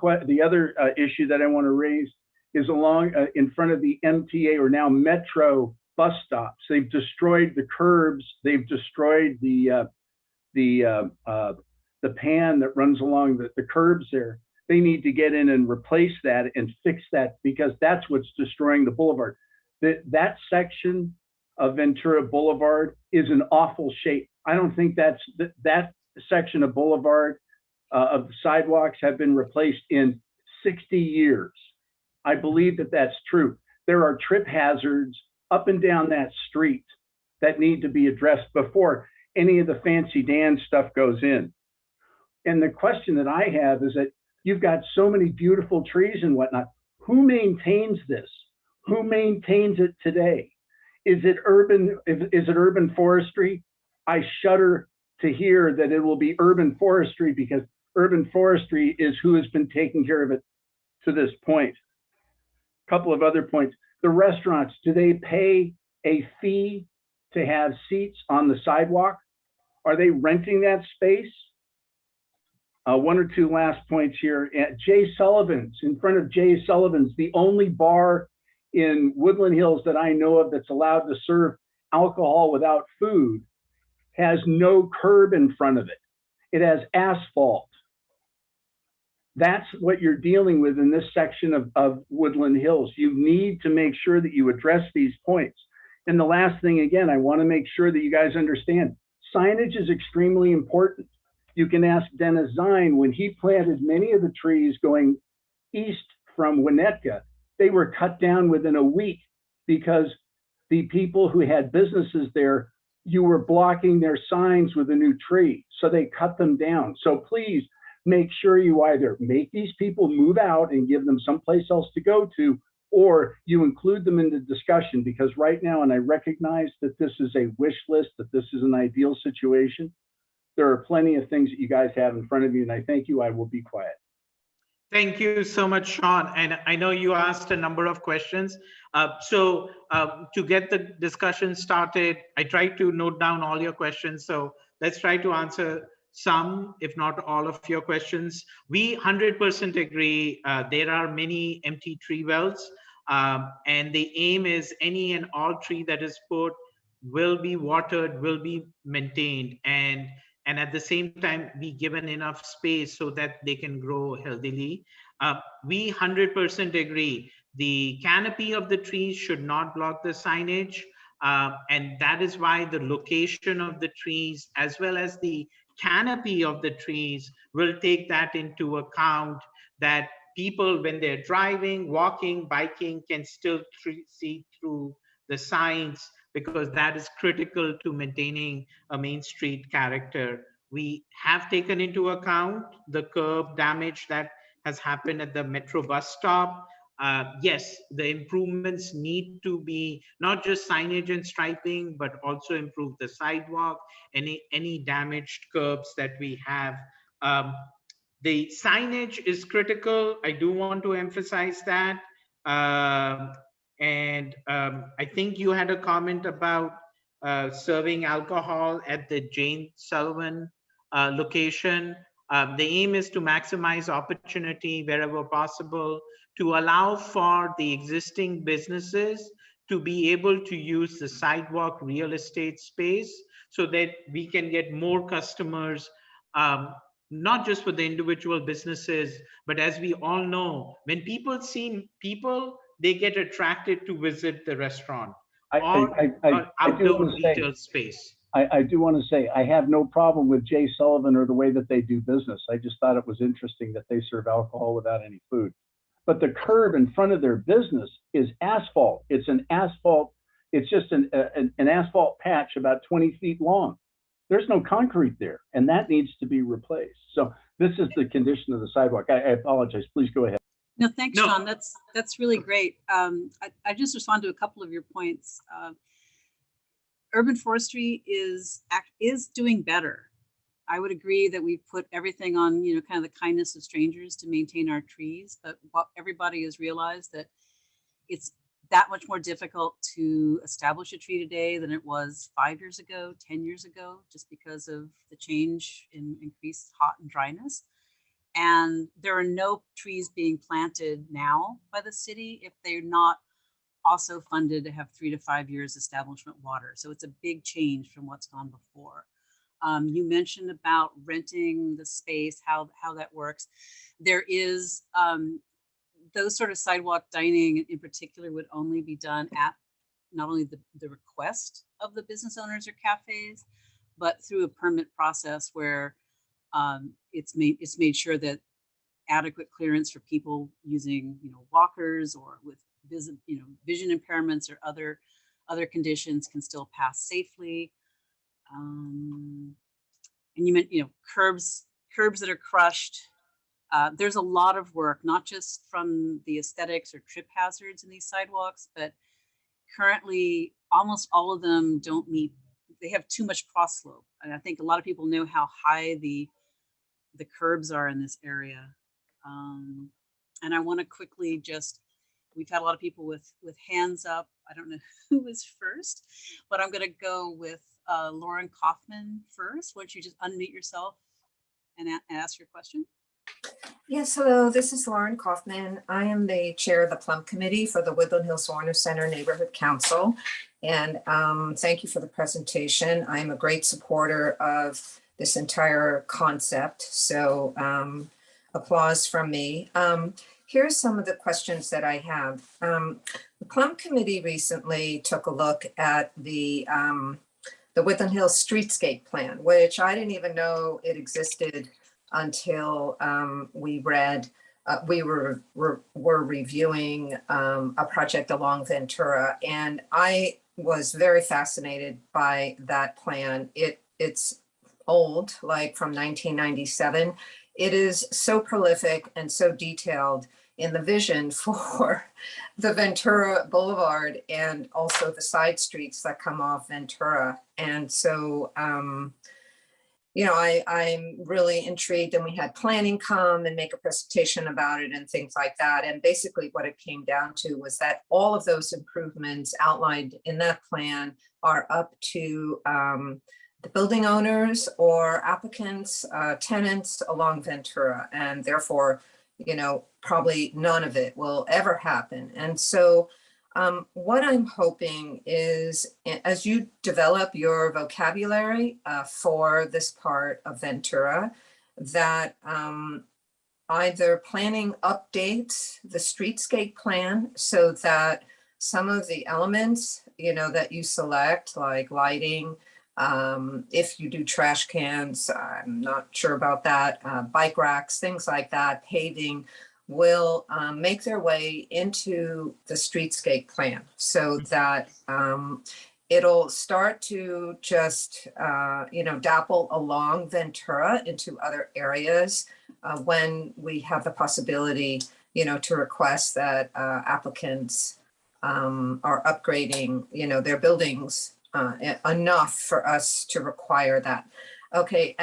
issue that I want to raise is along in front of the MTA, or now Metro, bus stops. They've destroyed the curbs. They've destroyed the pan that runs along the curbs there. They need to get in and replace that and fix that, because that's what's destroying the boulevard. That section of Ventura Boulevard is in awful shape. I don't think that section of Boulevard of the sidewalks have been replaced in 60 years. I believe that that's true. There are trip hazards up and down that street that need to be addressed before any of the fancy Dan stuff goes in. And the question that I have is that you've got so many beautiful trees and whatnot. Who maintains this? Who maintains it today? Is it urban forestry? I shudder to hear that it will be urban forestry, because urban forestry is who has been taking care of it to this point. A couple of other points. The restaurants, do they pay a fee to have seats on the sidewalk? Are they renting that space? One or two last points here. At Jay Sullivan's, in front of Jay Sullivan's, the only bar in Woodland Hills that I know of that's allowed to serve alcohol without food, has no curb in front of it. It has asphalt. That's what you're dealing with in this section of Woodland Hills. You need to make sure that you address these points. And the last thing, again, I want to make sure that you guys understand, signage is extremely important. You can ask Dennis Zine, when he planted many of the trees going east from Winnetka, they were cut down within a week because the people who had businesses there, you were blocking their signs with a new tree. So they cut them down. So please make sure you either make these people move out and give them someplace else to go to, or you include them in the discussion, because right now, and I recognize that this is a wish list, that this is an ideal situation, there are plenty of things that you guys have in front of you, and I thank you. I will be quiet. Thank you so much, Sean. And I know you asked a number of questions. So to get the discussion started, I tried to note down all your questions. So let's try to answer some, if not all of your questions. We 100% agree. There are many empty tree wells. And the aim is any and all tree that is put will be watered, will be maintained, and at the same time be given enough space so that they can grow healthily. We 100% agree. The canopy of the trees should not block the signage. And that is why the location of the trees, as well as the canopy of the trees, will take that into account, that people, when they're driving, walking, biking, can still see through the signs, because that is critical to maintaining a Main Street character. We have taken into account the curb damage that has happened at the Metro bus stop. Yes, the improvements need to be not just signage and striping, but also improve the sidewalk, any damaged curbs that we have. The signage is critical. I do want to emphasize that. I think you had a comment about serving alcohol at the Jane Sullivan location. The aim is to maximize opportunity wherever possible to allow for the existing businesses to be able to use the sidewalk real estate space so that we can get more customers, not just for the individual businesses, but as we all know, when people see people, they get attracted to visit the restaurant or I do outdoor want to say, retail space. I do want to say, I have no problem with Jay Sullivan or the way that they do business. I just thought it was interesting that they serve alcohol without any food. But the curb in front of their business is asphalt. It's an asphalt, it's just an asphalt patch about 20 feet long. There's no concrete there, and that needs to be replaced. So this is the condition of the sidewalk. I apologize, please go ahead. No, thanks, No. Sean. That's really great. I just respond to a couple of your points. Urban forestry is doing better. I would agree that we've put everything on, kind of the kindness of strangers to maintain our trees, but what everybody has realized that it's that much more difficult to establish a tree today than it was 5 years ago, 10 years ago, just because of the change in increased hot and dryness. And there are no trees being planted now by the city if they're not also funded to have 3 to 5 years establishment water. So it's a big change from what's gone before. You mentioned about renting the space, how that works. There is those sort of sidewalk dining in particular would only be done at not only the request of the business owners or cafes, but through a permit process where it's made sure that adequate clearance for people using walkers or with vision impairments or other conditions can still pass safely. And you meant curbs that are crushed. There's a lot of work, not just from the aesthetics or trip hazards in these sidewalks, but currently almost all of them don't meet. They have too much cross slope, and I think a lot of people know how high the curbs are in this area. And I want to quickly we've had a lot of people with hands up. I don't know who was first, but I'm going to go with Lauren Kaufman first. Why don't you just unmute yourself and ask your question? Yes, hello, this is Lauren Kaufman. I am the chair of the Plum Committee for the Woodland Hills Warner Center Neighborhood Council. And thank you for the presentation. I'm a great supporter of this entire concept. So applause from me. Here's some of the questions that I have. The Plum Committee recently took a look at the Woodland Hills Streetscape Plan, which I didn't even know it existed until we were reviewing a project along Ventura, and I was very fascinated by that plan. It's old, like from 1997. It is so prolific and so detailed in the vision for the Ventura Boulevard and also the side streets that come off Ventura. And so, I'm really intrigued, and we had planning come and make a presentation about it and things like that. And basically what it came down to was that all of those improvements outlined in that plan are up to the building owners or applicants, tenants along Ventura, and therefore, probably none of it will ever happen. And so what I'm hoping is, as you develop your vocabulary for this part of Ventura, that either planning updates the streetscape plan so that some of the elements, that you select, like lighting, if you do trash cans, I'm not sure about that, bike racks, things like that, paving, will make their way into the streetscape plan so that it'll start to just, dapple along Ventura into other areas when we have the possibility, to request that applicants are upgrading, their buildings enough for us to require that. Okay,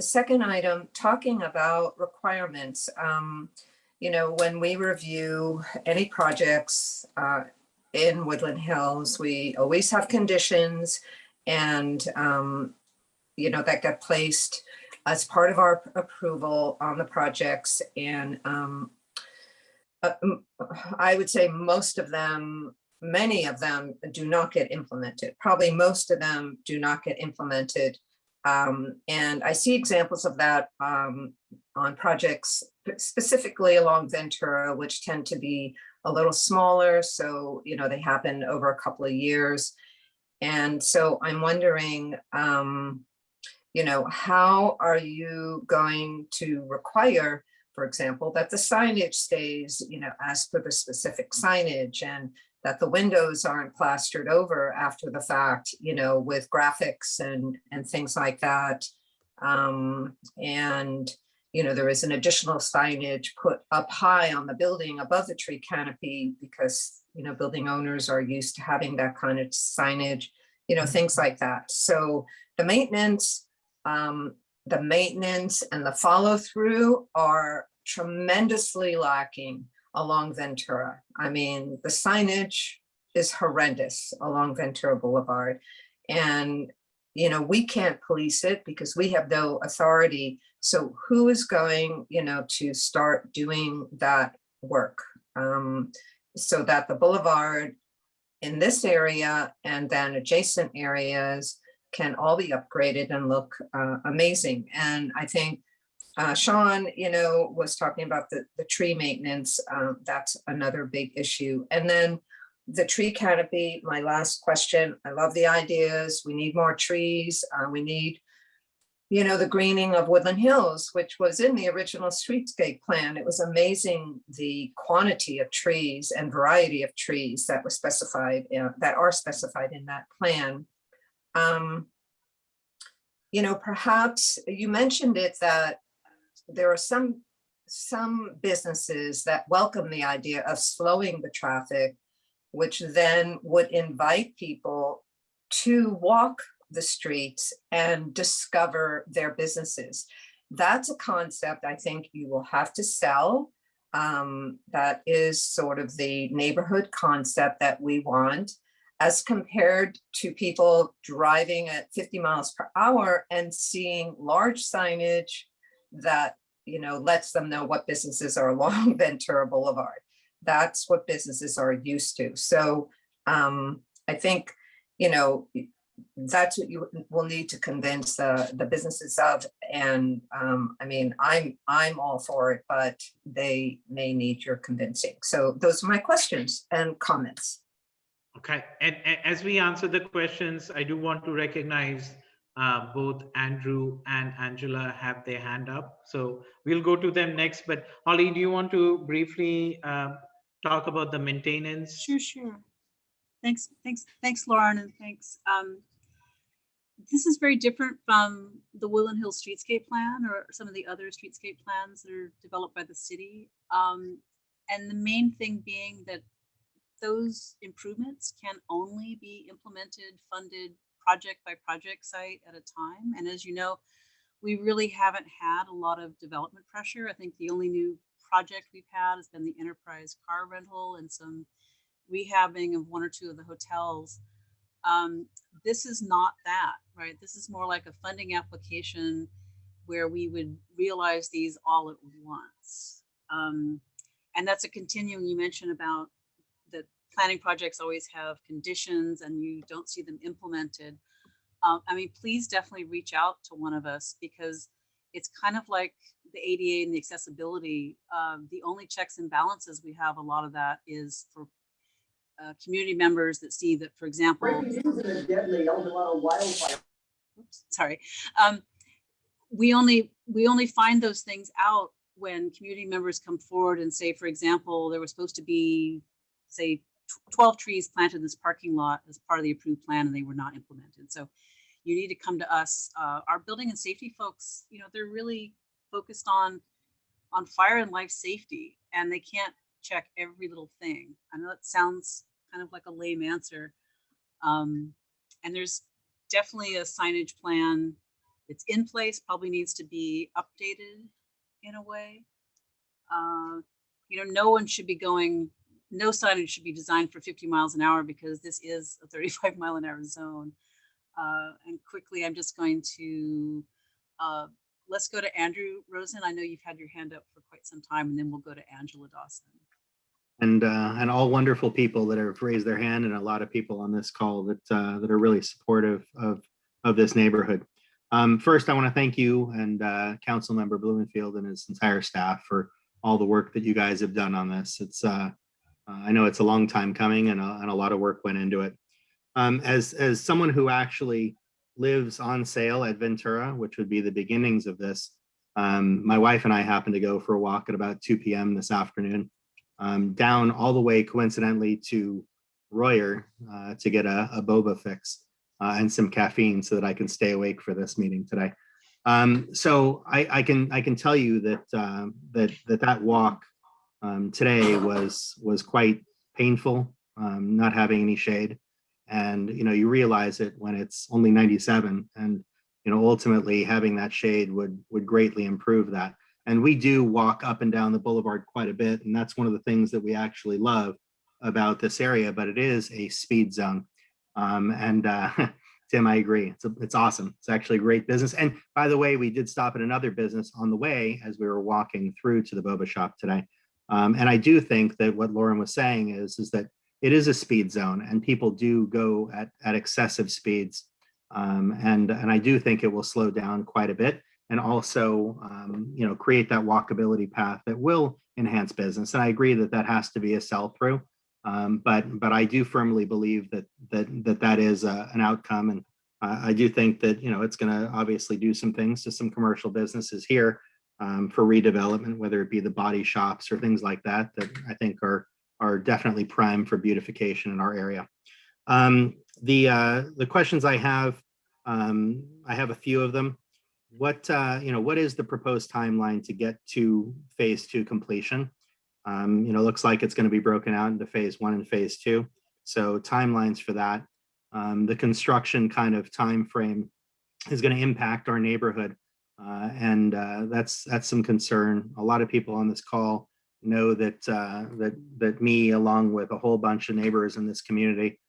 second item, talking about requirements. when we review any projects in Woodland Hills, we always have conditions and, that get placed as part of our approval on the projects. And I would say most of them, many of them do not get implemented. Probably most of them do not get implemented. And I see examples of that on projects specifically along Ventura, which tend to be a little smaller. So, they happen over a couple of years. And so I'm wondering, how are you going to require, for example, that the signage stays, as per the specific signage, and that the windows aren't plastered over after the fact, with graphics and things like that. And, there is an additional signage put up high on the building above the tree canopy because, building owners are used to having that kind of signage, things like that. So the maintenance and the follow through are tremendously lacking along Ventura. I mean, the signage is horrendous along Ventura Boulevard. And, we can't police it because we have no authority. So who is going, to start doing that work so that the boulevard in this area and then adjacent areas can all be upgraded and look amazing. And I think Sean, was talking about the tree maintenance. That's another big issue. And then the tree canopy, my last question, I love the ideas. We need more trees. We need, the greening of Woodland Hills, which was in the original streetscape plan. It was amazing the quantity of trees and variety of trees that were specified, that are specified in that plan. Perhaps you mentioned it that there are some businesses that welcome the idea of slowing the traffic, which then would invite people to walk the streets and discover their businesses. That's a concept I think you will have to sell. That is sort of the neighborhood concept that we want, as compared to people driving at 50 miles per hour and seeing large signage that, lets them know what businesses are along Ventura Boulevard. That's what businesses are used to. So I think, that's what you will need to convince the businesses of. And I'm all for it, but they may need your convincing. So those are my questions and comments. Okay, and as we answer the questions, I do want to recognize both Andrew and Angela have their hand up. So we'll go to them next, but Holly, do you want to briefly talk about the maintenance? Sure. Thanks, Lauren, and thanks. This is very different from the Woodland Hills Streetscape Plan or some of the other streetscape plans that are developed by the city. And the main thing being that those improvements can only be implemented, funded project by project site at a time. And as you know, we really haven't had a lot of development pressure. I think the only new project we've had has been the enterprise car rental and some rehabbing of one or two of the hotels. This is not that, right? This is more like a funding application where we would realize these all at once. And that's a continuum. You mentioned about that planning projects always have conditions and you don't see them implemented. Please definitely reach out to one of us, because it's kind of like the ADA and the accessibility. The only checks and balances we have, a lot of that is for community members that see that, for example, we only find those things out when community members come forward and say, for example, there was supposed to be, say, 12 trees planted in this parking lot as part of the approved plan and they were not implemented. So you need to come to us. Our building and safety folks, they're really focused on fire and life safety, and they can't check every little thing. I know it sounds kind of like a lame answer. And there's definitely a signage plan. It's in place, probably needs to be updated in a way. no one should be going, no signage should be designed for 50 miles an hour because this is a 35-mile-an-hour zone. And quickly, I'm just going to, let's go to Andrew Rosen. I know you've had your hand up for quite some time, and then we'll go to Angela Dawson. And all wonderful people that have raised their hand, and a lot of people on this call that that are really supportive of this neighborhood. First, I want to thank you and Councilmember Blumenfield and his entire staff for all the work that you guys have done on this. It's I know it's a long time coming, and a lot of work went into it. As someone who actually lives on sale at Ventura, which would be the beginnings of this, my wife and I happened to go for a walk at about 2 p.m. this afternoon. Down all the way, coincidentally, to Royer to get a boba fix and some caffeine so that I can stay awake for this meeting today. So I can tell you that that walk today was quite painful, not having any shade, and you realize it when it's only 97, and ultimately having that shade would greatly improve that. And we do walk up and down the boulevard quite a bit. And that's one of the things that we actually love about this area, but it is a speed zone. Tim, I agree. It's awesome. It's actually a great business. And by the way, we did stop at another business on the way as we were walking through to the boba shop today. And I do think that what Lauren was saying is that it is a speed zone and people do go at excessive speeds. And I do think it will slow down quite a bit. And also, create that walkability path that will enhance business. And I agree that has to be a sell through. But I do firmly believe that is an outcome. And I do think that, it's going to obviously do some things to some commercial businesses here for redevelopment, whether it be the body shops or things like that I think are definitely prime for beautification in our area. The questions I have a few of them. What is the proposed timeline to get to phase 2 completion? Looks like it's going to be broken out into phase 1 and phase 2. So timelines for that. The construction kind of time frame is going to impact our neighborhood, and that's some concern. A lot of people on this call know that me, along with a whole bunch of neighbors in this community,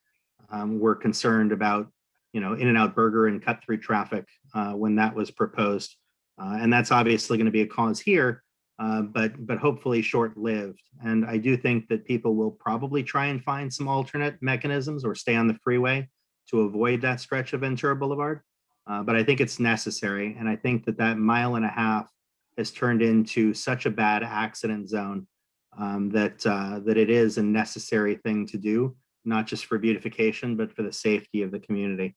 were concerned about In-N-Out Burger and cut through traffic when that was proposed. And that's obviously going to be a cause here, but hopefully short-lived. And I do think that people will probably try and find some alternate mechanisms or stay on the freeway to avoid that stretch of Ventura Boulevard. But I think it's necessary. And I think that mile and a half has turned into such a bad accident zone that it is a necessary thing to do, not just for beautification, but for the safety of the community.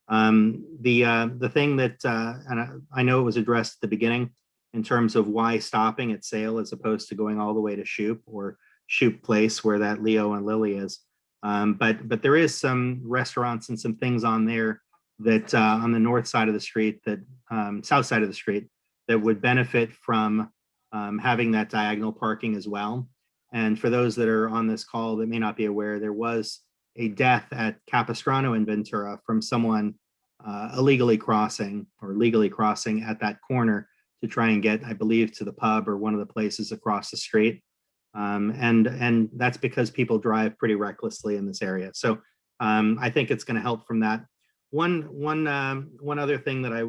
The thing that, and I know it was addressed at the beginning in terms of why stopping at Sale as opposed to going all the way to Shoup or Shoup Place where that Leo and Lily is. But there is some restaurants and some things on there that on the north side of the street that south side of the street that would benefit from having that diagonal parking as well. And for those that are on this call that may not be aware, there was a death at Capistrano in Ventura from someone illegally crossing or legally crossing at that corner to try and get, I believe, to the pub or one of the places across the street. And that's because people drive pretty recklessly in this area. So I think it's going to help from that. One other thing that I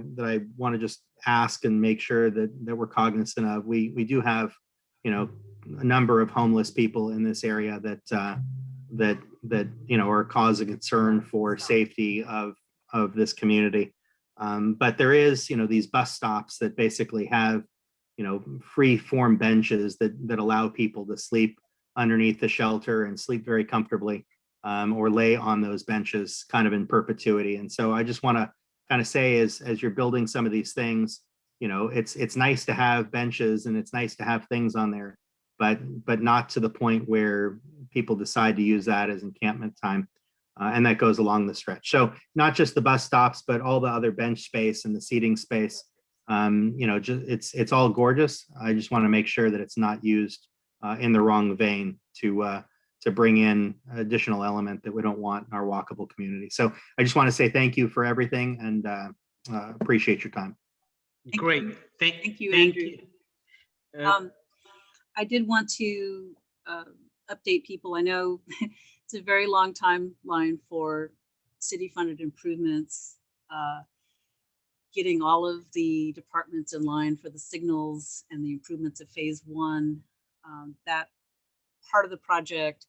want to just ask and make sure that we're cognizant of, we do have, a number of homeless people in this area that are a cause of concern for safety of this community. But there is, these bus stops that basically have, free form benches that allow people to sleep underneath the shelter and sleep very comfortably, or lay on those benches kind of in perpetuity. And so I just want to kind of say, as you're building some of these things, it's nice to have benches and it's nice to have things on there, but not to the point where people decide to use that as encampment time. And that goes along the stretch. So not just the bus stops, but all the other bench space and the seating space. It's all gorgeous. I just want to make sure that it's not used in the wrong vein to bring in additional element that we don't want in our walkable community. So I just want to say thank you for everything and appreciate your time. Great. Thank you, Andrew. I did want to update people. I know it's a very long timeline for city-funded improvements, getting all of the departments in line for the signals and the improvements of phase one. That part of the project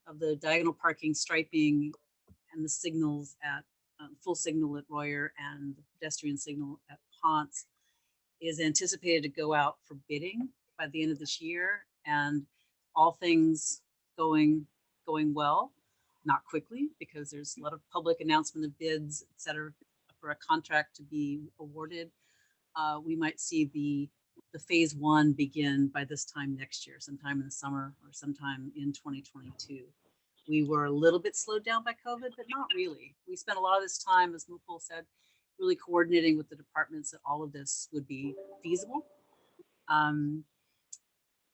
of the diagonal parking, striping, and the signals at full signal at Royer and the pedestrian signal at Ponce is anticipated to go out for bidding by the end of this year, and all things going well, not quickly, because there's a lot of public announcement of bids, et cetera, for a contract to be awarded. We might see the phase one begin by this time next year, sometime in the summer or sometime in 2022. We were a little bit slowed down by COVID, but not really. We spent a lot of this time, as Mupul said, really coordinating with the departments that all of this would be feasible.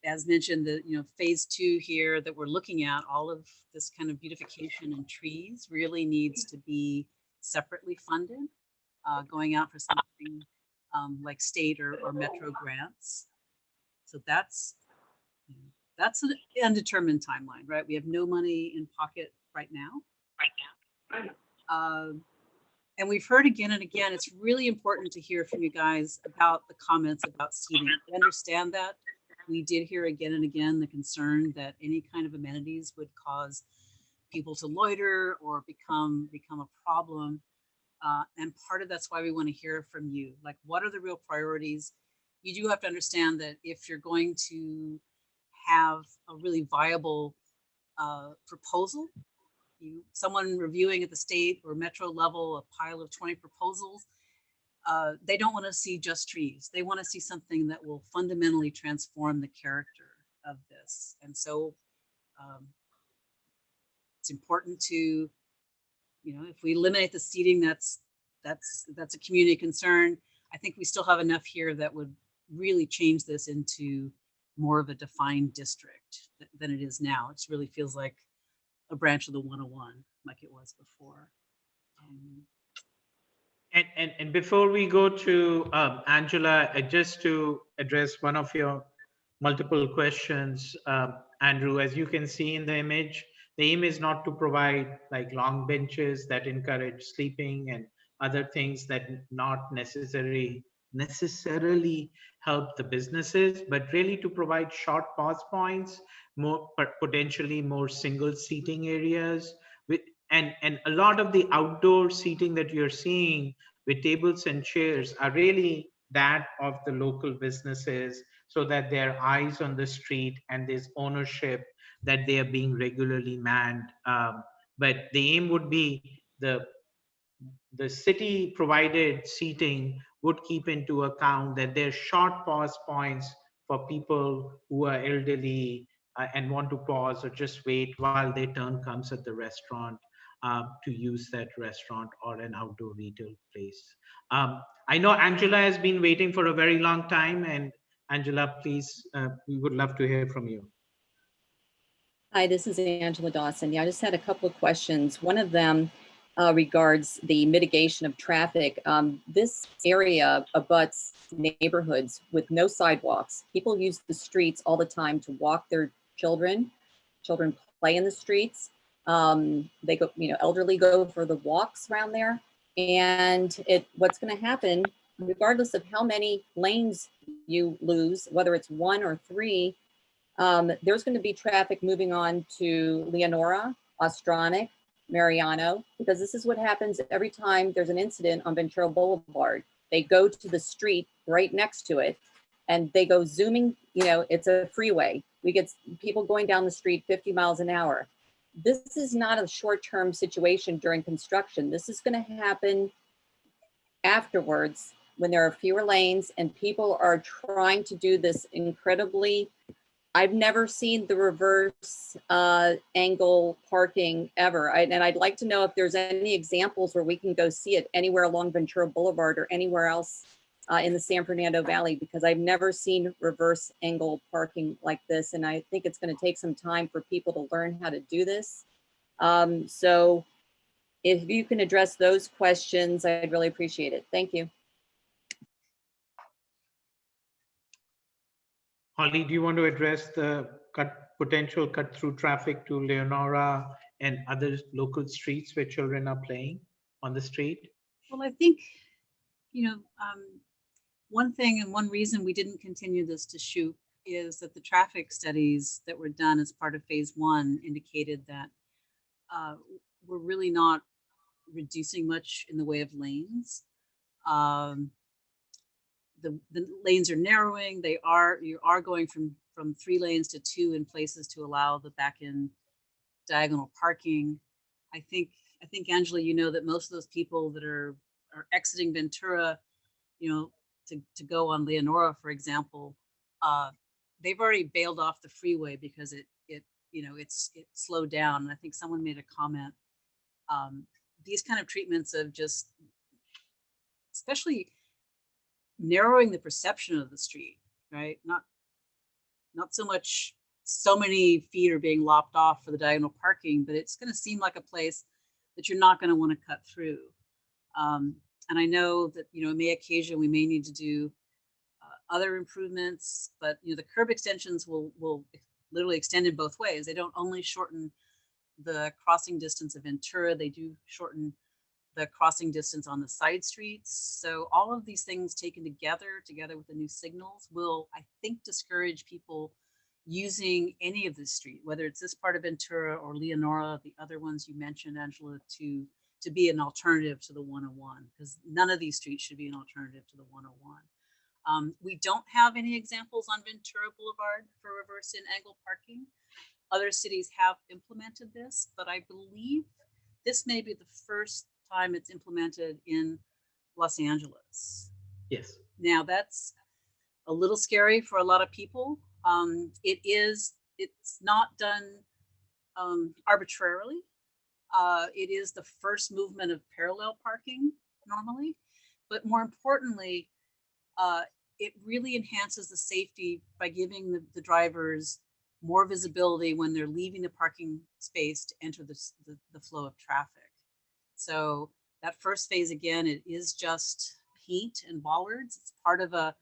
As mentioned, the phase two here that we're looking at, all of this kind of beautification and trees really needs to be separately funded, going out for something like state or metro grants. So that's an undetermined timeline, right? We have no money in pocket right now. And we've heard again and again, it's really important to hear from you guys about the comments about seating. I understand that. We did hear again and again the concern that any kind of amenities would cause people to loiter or become a problem. And part of that's why we want to hear from you. Like, what are the real priorities? You do have to understand that if you're going to have a really viable proposal, someone reviewing at the state or metro level a pile of 20 proposals, they don't want to see just trees. They want to see something that will fundamentally transform the character of this. And so it's important to, if we eliminate the seating, that's a community concern. I think we still have enough here that would really change this into more of a defined district than it is now. It really feels like a branch of the 101, like it was before. And before we go to Angela, just to address one of your multiple questions, Andrew, as you can see in the image, the aim is not to provide like long benches that encourage sleeping and other things that not necessarily help the businesses, but really to provide short pause points, potentially more single seating areas. And a lot of the outdoor seating that you're seeing with tables and chairs are really that of the local businesses, so that there are eyes on the street and there's ownership, that they are being regularly manned. But the aim would be the city provided seating would keep into account that there's short pause points for people who are elderly and want to pause or just wait while their turn comes at the restaurant to use that restaurant or an outdoor retail place. I know Angela has been waiting for a very long time, and Angela, please, we would love to hear from you. Hi, this is Angela Dawson. Yeah, I just had a couple of questions. One of them regards the mitigation of traffic. This area abuts neighborhoods with no sidewalks. People use the streets all the time to walk their children. Children play in the streets. They go, elderly go for the walks around there. And what's going to happen, regardless of how many lanes you lose, whether it's 1 or 3, there's going to be traffic moving on to Leonora, Ostronic, Mariano, because this is what happens every time there's an incident on Ventura Boulevard. They go to the street right next to it and they go zooming, it's a freeway. We get people going down the street 50 miles an hour. This is not a short-term situation during construction. This is going to happen afterwards when there are fewer lanes and people are trying to do this incredibly. I've never seen the reverse angle parking ever. And I'd like to know if there's any examples where we can go see it anywhere along Ventura Boulevard or anywhere else in the San Fernando Valley, because I've never seen reverse angle parking like this. And I think it's going to take some time for people to learn how to do this. So if you can address those questions, I'd really appreciate it. Thank you. Holly, do you want to address the potential cut-through traffic to Leonora and other local streets where children are playing on the street? Well, I think, you know, one thing and one reason we didn't continue this to shoot is that the traffic studies that were done as part of phase one indicated that we're really not reducing much in the way of lanes. The lanes are narrowing. You are going from 3 lanes to 2 in places to allow the back end diagonal parking. I think Angela, you know that most of those people that are exiting Ventura, you know, to go on Leonora, for example, they've already bailed off the freeway because it slowed down. And I think someone made a comment. These kind of treatments of just, especially narrowing the perception of the street, right? Not so much so many feet are being lopped off for the diagonal parking, but it's going to seem like a place that you're not going to want to cut through. And I know that, you know, it may occasion we may need to do other improvements, but you know, the curb extensions will literally extend in both ways. They don't only shorten the crossing distance of Ventura, they do shorten the crossing distance on the side streets. So all of these things taken together with the new signals will, I think, discourage people using any of this street, whether it's this part of Ventura or Leonora, the other ones you mentioned, Angela, to be an alternative to the 101, because none of these streets should be an alternative to the 101. We don't have any examples on Ventura Boulevard for reverse in angle parking. Other cities have implemented this, but I believe this may be the first time it's implemented in Los Angeles. Yes. Now that's a little scary for a lot of people. It's not done arbitrarily. It is the first movement of parallel parking normally, but more importantly, it really enhances the safety by giving the drivers more visibility when they're leaving the parking space to enter the flow of traffic. So that first phase, again, it is just paint and bollards. It's part of a,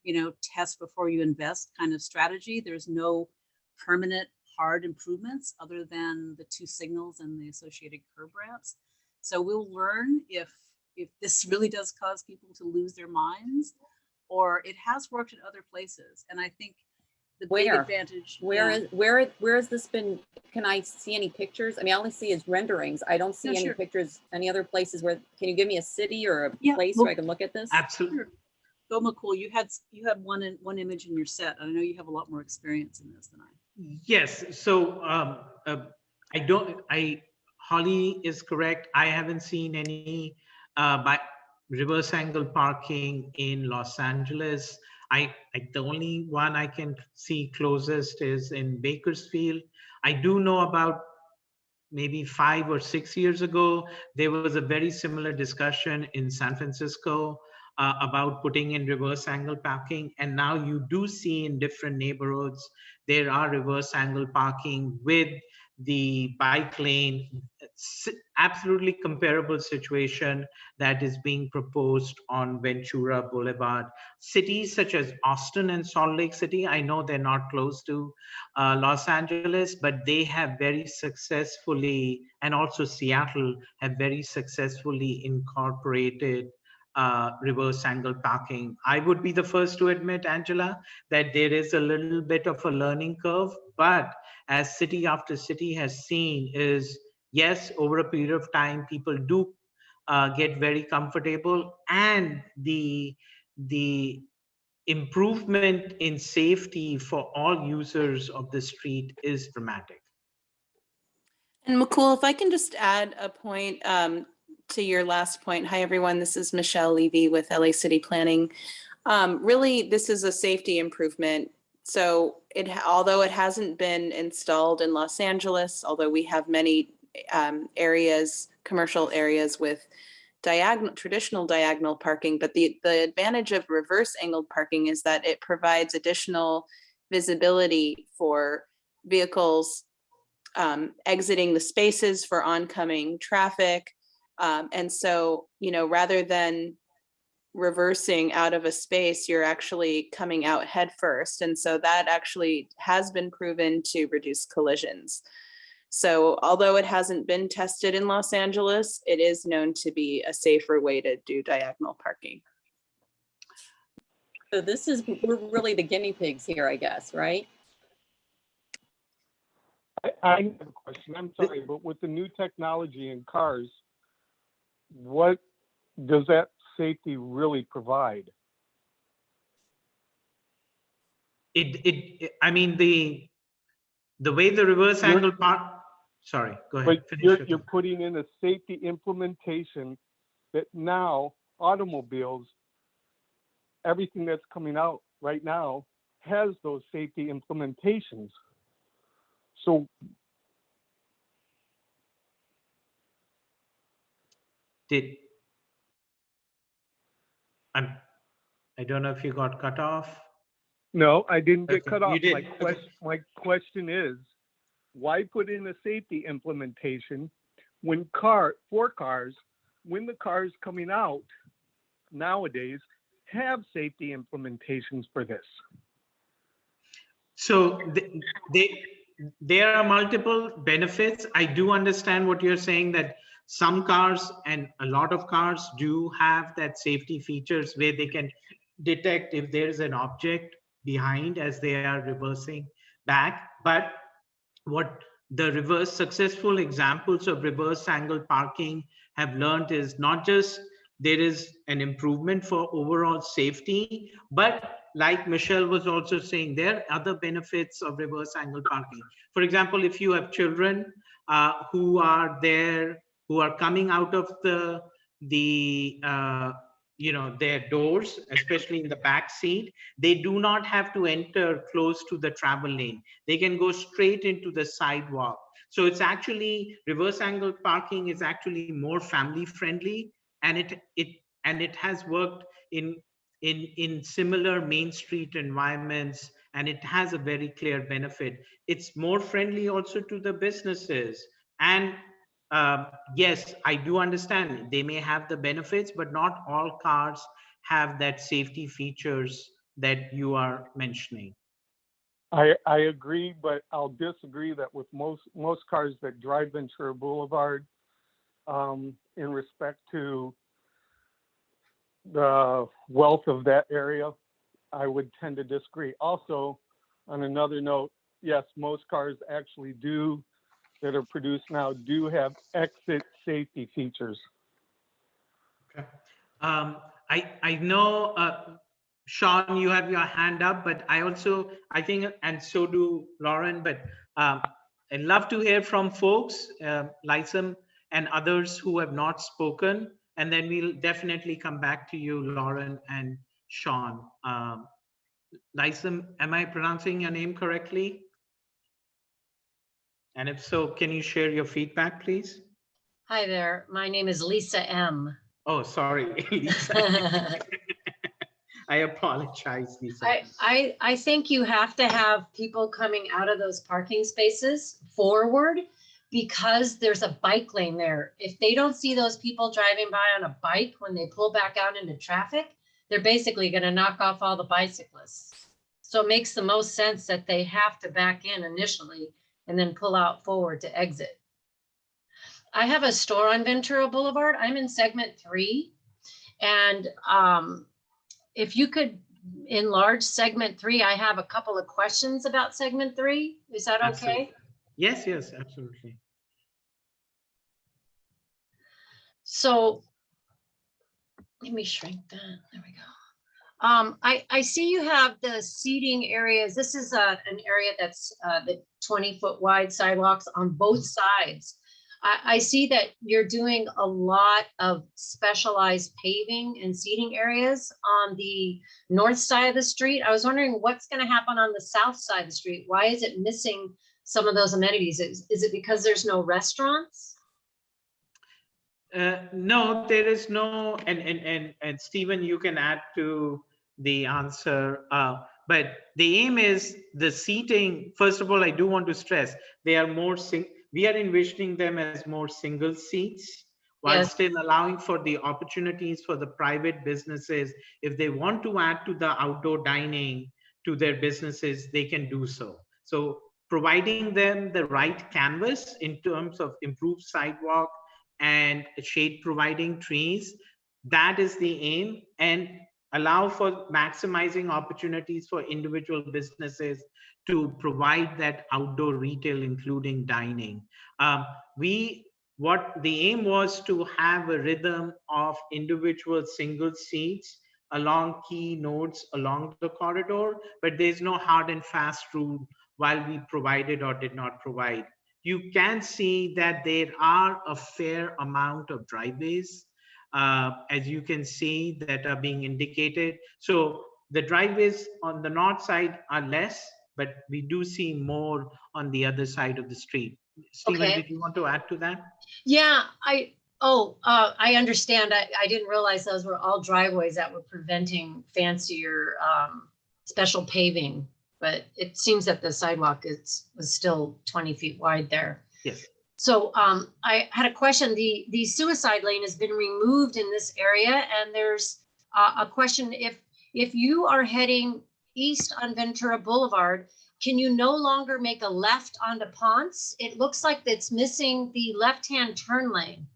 you know, test before you invest kind of strategy. There's no permanent hard improvements other than the 2 signals and the associated curb ramps. So we'll learn if this really does cause people to lose their minds, or it has worked in other places. And I think the big advantage. Where has this been? Can I see any pictures? I mean, I only see is renderings. I don't see any pictures, any other places where, can you give me a city or a place where I can look at this? Absolutely. Go McCool, you had one image in your set. I know you have a lot more experience in this than I. Yes, so Holly is correct. I haven't seen any by reverse angle parking in Los Angeles. The only one I can see closest is in Bakersfield. I do know about maybe 5 or 6 years ago, there was a very similar discussion in San Francisco about putting in reverse angle parking. And now you do see in different neighborhoods, there are reverse angle parking with the bike lane. It's absolutely comparable situation that is being proposed on Ventura Boulevard. Cities such as Austin and Salt Lake City, I know they're not close to Los Angeles, but they have very successfully, and also Seattle have very successfully incorporated reverse angle parking. I would be the first to admit, Angela, that there is a little bit of a learning curve, but as city after city has seen is, yes, over a period of time, people do get very comfortable, and the improvement in safety for all users of the street is dramatic. And McCool, if I can just add a point to your last point. Hi, everyone. This is Michelle Levy with LA City Planning. Really, this is a safety improvement. So although it hasn't been installed in Los Angeles, although we have many areas, commercial areas with traditional diagonal parking, but the advantage of reverse angled parking is that it provides additional visibility for vehicles exiting the spaces for oncoming traffic. And so, you know, rather than reversing out of a space, you're actually coming out head first. And so that actually has been proven to reduce collisions. So although it hasn't been tested in Los Angeles, it is known to be a safer way to do diagonal parking. So we're really the guinea pigs here, I guess, right? I have a question. I'm sorry, but with the new technology in cars, what does that safety really provide? I mean, the way the reverse angle park. Sorry, go ahead. But you're putting in a safety implementation that now automobiles, everything that's coming out right now has those safety implementations. So I don't know if you got cut off. no, I didn't get Okay, cut off. you did. My question is, why put in a safety implementation when when the cars coming out nowadays have safety implementations for this? So there are multiple benefits. I do understand what you're saying, that some cars and a lot of cars do have that safety features where they can detect if there is an object behind as they are reversing back. But what the successful examples of reverse angle parking have learned is not just there is an improvement for overall safety, but like Michelle was also saying, there are other benefits of reverse angle parking. For example, if you have children who are coming out of their doors, especially in the back seat, they do not have to enter close to the travel lane. They can go straight into the sidewalk. So it's actually, reverse angle parking is actually more family friendly, and it has worked in similar Main Street environments, and it has a very clear benefit. It's more friendly also to the businesses. And yes, I do understand they may have the benefits, but not all cars have that safety features that you are mentioning. I agree, but I'll disagree that with most cars that drive Ventura Boulevard, in respect to the wealth of that area, I would tend to disagree. Also, on another note, yes, most cars actually that are produced now do have exit safety features. Okay. I know, Sean, you have your hand up, but I think, and so do Lauren, but I'd love to hear from folks, Lysam and others who have not spoken, and then we'll definitely come back to you, Lauren and Sean. Lysam, am I pronouncing your name correctly? And if so, can you share your feedback, please? Hi there. My name is Lisa M. Oh, sorry, Lisa. I apologize, Lisa. I think you have to have people coming out of those parking spaces forward, because there's a bike lane there. If they don't see those people driving by on a bike when they pull back out into traffic, they're basically going to knock off all the bicyclists. So it makes the most sense that they have to back in initially and then pull out forward to exit. I have a store on Ventura Boulevard. I'm in segment 3. And if you could enlarge segment 3, I have a couple of questions about segment 3. Is that okay? Absolutely. Yes, absolutely. So let me shrink that. There we go. I see you have the seating areas. This is an area that's the 20-foot wide sidewalks on both sides. I see that you're doing a lot of specialized paving and seating areas on the north side of the street. I was wondering what's going to happen on the south side of the street. Why is it missing some of those amenities? Is it because there's no restaurants? No, there is no, and Stephen, you can add to the answer. But the aim is the seating. First of all, I do want to stress they are more we are envisioning them as more single seats, while Yes. still allowing for the opportunities for the private businesses. If they want to add to the outdoor dining to their businesses, they can do so. So providing them the right canvas in terms of improved sidewalk and shade providing trees, that is the aim, and allow for maximizing opportunities for individual businesses to provide that outdoor retail, including dining. What the aim was to have a rhythm of individual single seats along key nodes along the corridor, but there's no hard and fast rule while we provided or did not provide. You can see that there are a fair amount of driveways, as you can see, that are being indicated. So the driveways on the north side are less, but we do see more on the other side of the street. Stephen, Okay. did you want to add to that? Yeah, I understand. I didn't realize those were all driveways that were preventing fancier special paving, but it seems that the sidewalk was still 20 feet wide there. Yes. So I had a question. The suicide lane has been removed in this area, and there's a question: if you are heading east on Ventura Boulevard, can you no longer make a left onto Ponce? It looks like it's missing the left-hand turn lane.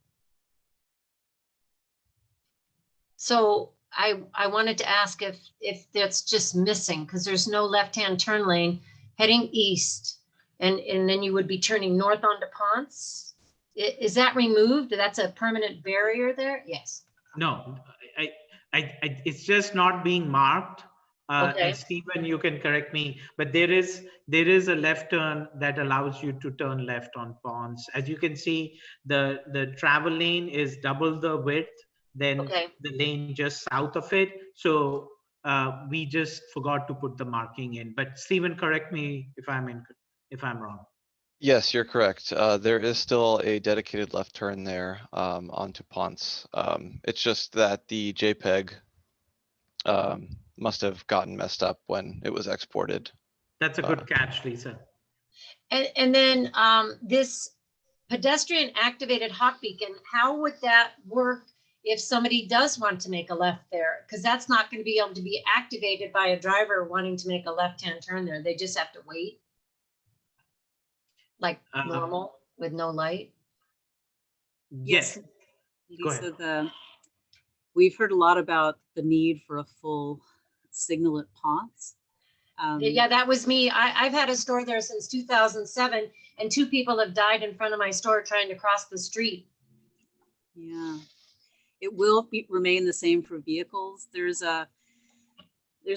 So I wanted to ask if that's just missing, because there's no left-hand turn lane heading east, and then you would be turning north onto Ponce. Is that removed? That's a permanent barrier there? Yes. No, it's just not being marked. Okay. And Stephen, you can correct me, but there is a left turn that allows you to turn left on Ponce. As you can see, the travel lane is double the width than Okay. the lane just south of it. So we just forgot to put the marking in. But Stephen, correct me if I'm wrong. Yes, you're correct. There is still a dedicated left turn there onto Ponce. It's just that the JPEG must have gotten messed up when it was exported. That's a good catch, Lisa. And then this pedestrian activated Hock beacon, how would that work if somebody does want to make a left there? Because that's not going to be able to be activated by a driver wanting to make a left-hand turn there. They just have to wait, like normal with no light. Yes. Lisa, we've heard a lot about the need for a full signal at Ponce. Yeah, that was me. I've had a store there since 2007, and 2 people have died in front of my store trying to cross the street. Yeah, it will remain the same for vehicles. There's a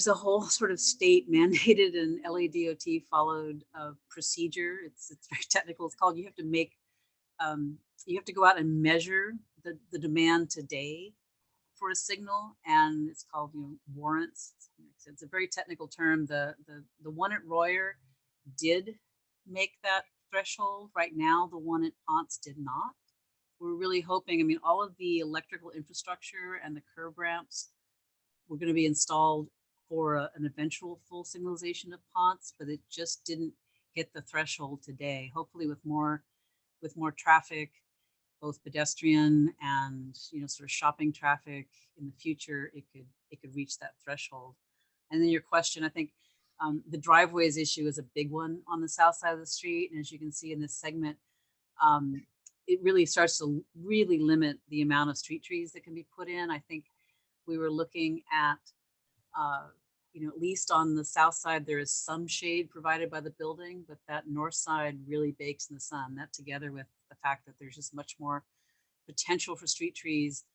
whole sort of state mandated and LADOT followed procedure. It's very technical. It's called, you have to go out and measure the demand today for a signal, and it's called, warrants. It's a very technical term. The one at Royer did make that threshold. Right now, the one at Ponce did not. We're really hoping, all of the electrical infrastructure and the curb ramps were going to be installed for an eventual full signalization of Ponce, but it just didn't hit the threshold today. Hopefully with more traffic, both pedestrian and sort of shopping traffic in the future, it could reach that threshold. And then your question, I think the driveways issue is a big one on the south side of the street, and as you can see in this segment, it really starts to really limit the amount of street trees that can be put in. I think we were looking at at least on the south side there is some shade provided by the building, but that north side really bakes in the sun. That, together with the fact that there's just much more potential for street trees,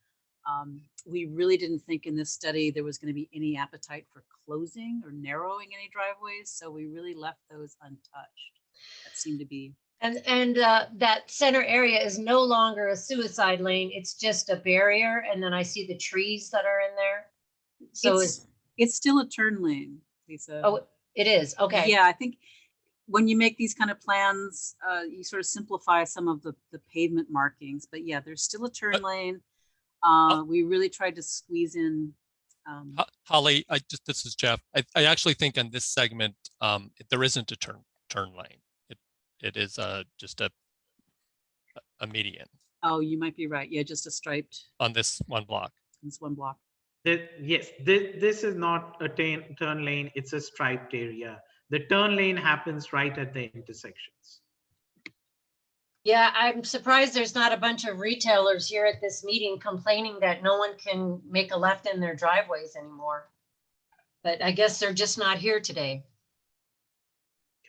we really didn't think in this study there was going to be any appetite for closing or narrowing any driveways, so we really left those untouched. That seemed to be. And that center area is no longer a suicide lane. It's just a barrier, and then I see the trees that are in there. So it's still a turn lane, Lisa. Oh, it is. Okay. Yeah, I think when you make these kind of plans, you sort of simplify some of the pavement markings, but yeah, there's still a turn lane. We really tried to squeeze in. Holly, this is Jeff. I actually think in this segment, there isn't a turn lane. It is just a median. Oh, you might be right. Yeah, just a striped, on this one block. it's one block. Yes, this is not a turn lane, it's a striped area. The turn lane happens right at the intersections. Yeah, I'm surprised there's not a bunch of retailers here at this meeting complaining that no one can make a left in their driveways anymore. But I guess they're just not here today.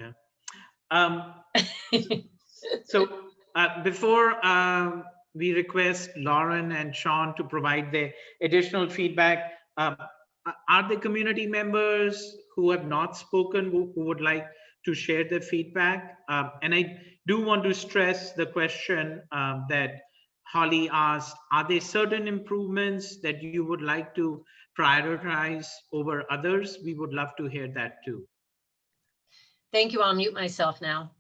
Okay. So before we request Lauren and Sean to provide their additional feedback, are there community members who have not spoken who would like to share their feedback? And I do want to stress the question that Holly asked, are there certain improvements that you would like to prioritize over others? We would love to hear that too. Thank you. I'll mute myself now.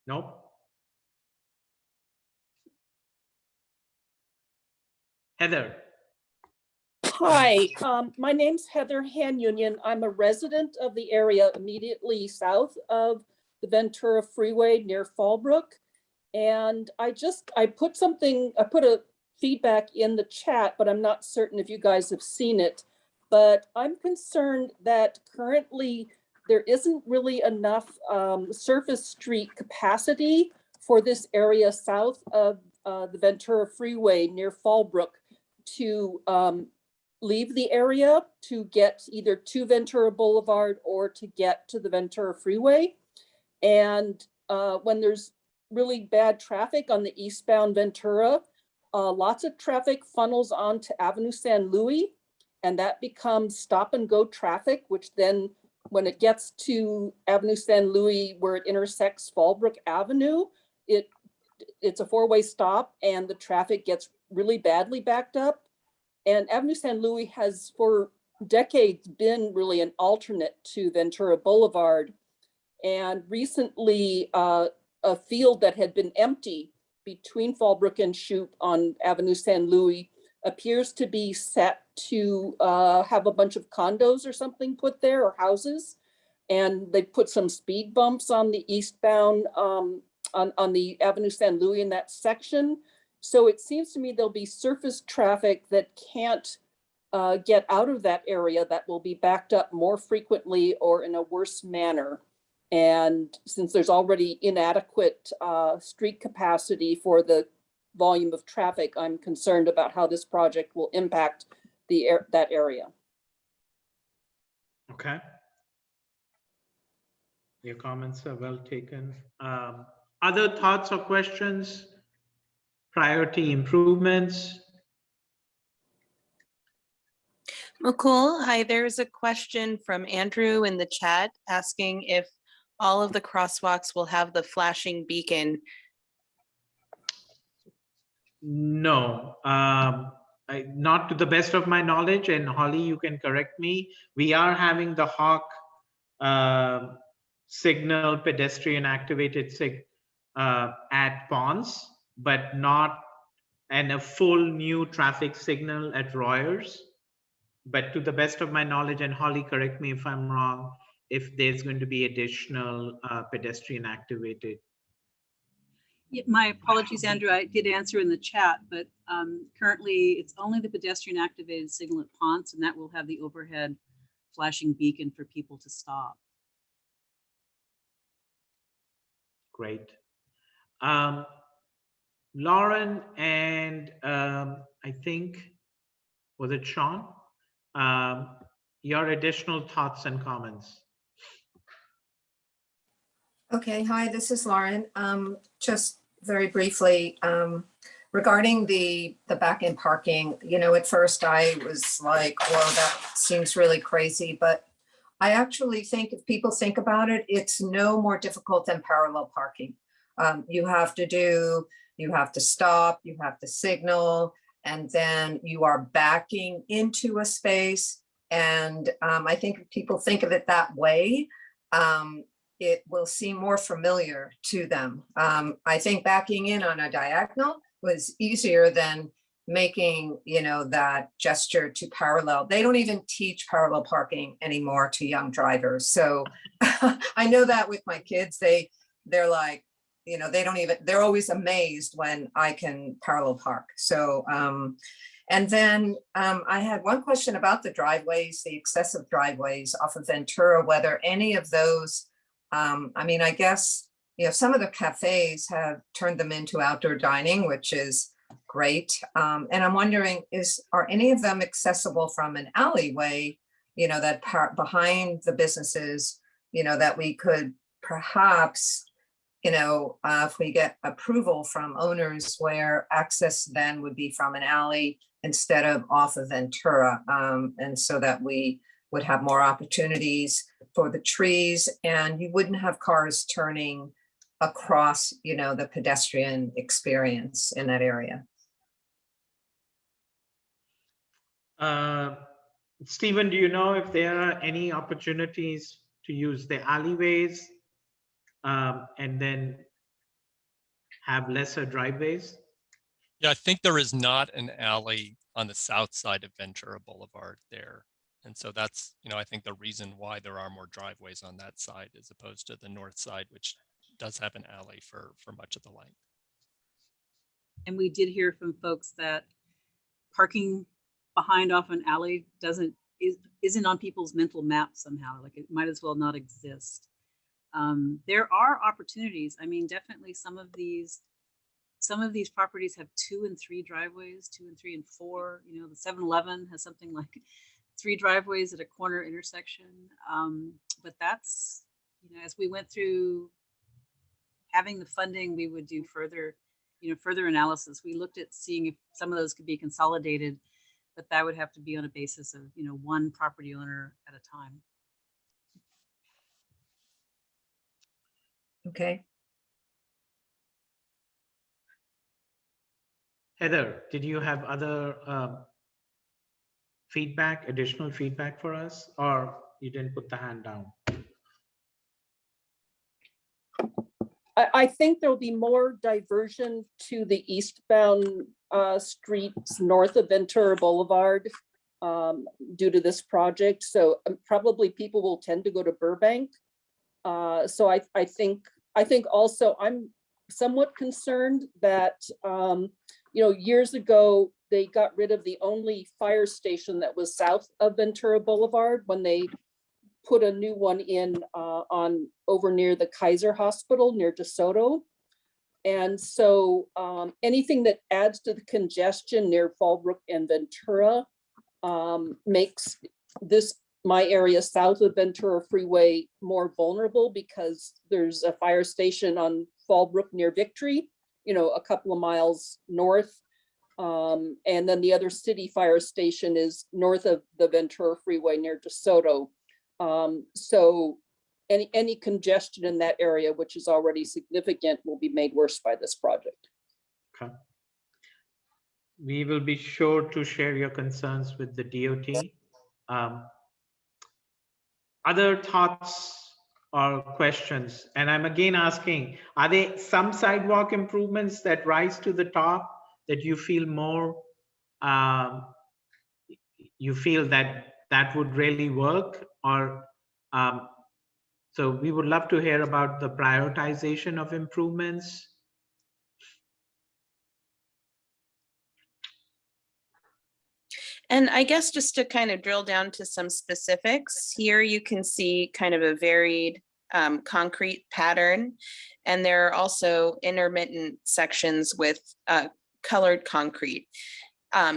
Nope. Heather. Hi, my name's Heather Hanunion. I'm a resident of the area immediately south of the Ventura Freeway near Fallbrook. And I put a feedback in the chat, but I'm not certain if you guys have seen it. But I'm concerned that currently there isn't really enough surface street capacity for this area south of the Ventura Freeway near Fallbrook to leave the area to get either to Ventura Boulevard or to get to the Ventura Freeway. And when there's really bad traffic on the eastbound Ventura, lots of traffic funnels onto Avenue San Luis, and that becomes stop and go traffic, which then when it gets to Avenue San Luis where it intersects Fallbrook Avenue, it's a four-way stop and the traffic gets really badly backed up. And Avenue San Luis has for decades been really an alternate to Ventura Boulevard. And recently, a field that had been empty between Fallbrook and Shoup on Avenue San Luis appears to be set to have a bunch of condos or something put there, or houses. And they put some speed bumps on the eastbound, on the Avenue San Luis in that section. So it seems to me there'll be surface traffic that can't get out of that area, that will be backed up more frequently or in a worse manner. And since there's already inadequate street capacity for the volume of traffic, I'm concerned about how this project will impact that area. Okay. Your comments are well taken. Other thoughts or questions? Priority improvements? Mukul, hi, there's a question from Andrew in the chat asking if all of the crosswalks will have the flashing beacon. No, not to the best of my knowledge, and Holly, you can correct me. We are having the Hock signal, pedestrian activated at Ponds, but not a full new traffic signal at Royers. But to the best of my knowledge, and Holly, correct me if I'm wrong, if there's going to be additional pedestrian activated. Yeah, my apologies, Andrew. I did answer in the chat, but currently it's only the pedestrian activated signal at Ponce, and that will have the overhead flashing beacon for people to stop. Great. Lauren and I think, was it Sean? Your additional thoughts and comments. Okay, hi, this is Lauren. Just very briefly, regarding the back-end parking, at first I was like, whoa, that seems really crazy, but I actually think if people think about it, it's no more difficult than parallel parking. You have to stop, you have to signal, and then you are backing into a space. And I think if people think of it that way, it will seem more familiar to them. I think backing in on a diagonal was easier than, making, that gesture to parallel. They don't even teach parallel parking anymore to young drivers. So I know that with my kids, they're like, they don't even, they're always amazed when I can parallel park. So, and then I had one question about the driveways, the excessive driveways off of Ventura, whether any of those, I guess, some of the cafes have turned them into outdoor dining, which is great. And I'm wondering, are any of them accessible from an alleyway, that behind the businesses, that we could perhaps, if we get approval from owners where access then would be from an alley instead of off of Ventura. And so that we would have more opportunities for the trees and you wouldn't have cars turning across, the pedestrian experience in that area. Stephen, do you know if there are any opportunities to use the alleyways and then have lesser driveways? Yeah, I think there is not an alley on the south side of Ventura Boulevard there. And so that's, I think the reason why there are more driveways on that side as opposed to the north side, which does have an alley for much of the length. And we did hear from folks that parking behind off an alley isn't on people's mental map somehow, like it might as well not exist. There are opportunities. Definitely some of these properties have 2 and 3 driveways, 2 and 3 and 4. The 7-Eleven has something like 3 driveways at a corner intersection. But that's, as we went through having the funding, we would do further analysis. We looked at seeing if some of those could be consolidated, but that would have to be on a basis of, one property owner at a time. Okay. Heather, did you have other additional feedback for us, or you didn't put the hand down? I think there'll be more diversion to the eastbound streets north of Ventura Boulevard due to this project. So probably people will tend to go to Burbank. So I think also I'm somewhat concerned that, years ago, they got rid of the only fire station that was south of Ventura Boulevard when they put a new one in over near the Kaiser Hospital near DeSoto. And so anything that adds to the congestion near Fallbrook and Ventura makes my area south of Ventura Freeway more vulnerable because there's a fire station on Fallbrook near Victory, a couple of miles north. And then the other city fire station is north of the Ventura Freeway near DeSoto. So any congestion in that area, which is already significant, will be made worse by this project. Okay. We will be sure to share your concerns with the DOT. Other thoughts or questions? And I'm again asking, are there some sidewalk improvements that rise to the top that you feel more, you feel that would really work? Or so we would love to hear about the prioritization of improvements. And I guess just to kind of drill down to some specifics, here you can see kind of a varied concrete pattern. And there are also intermittent sections with colored concrete.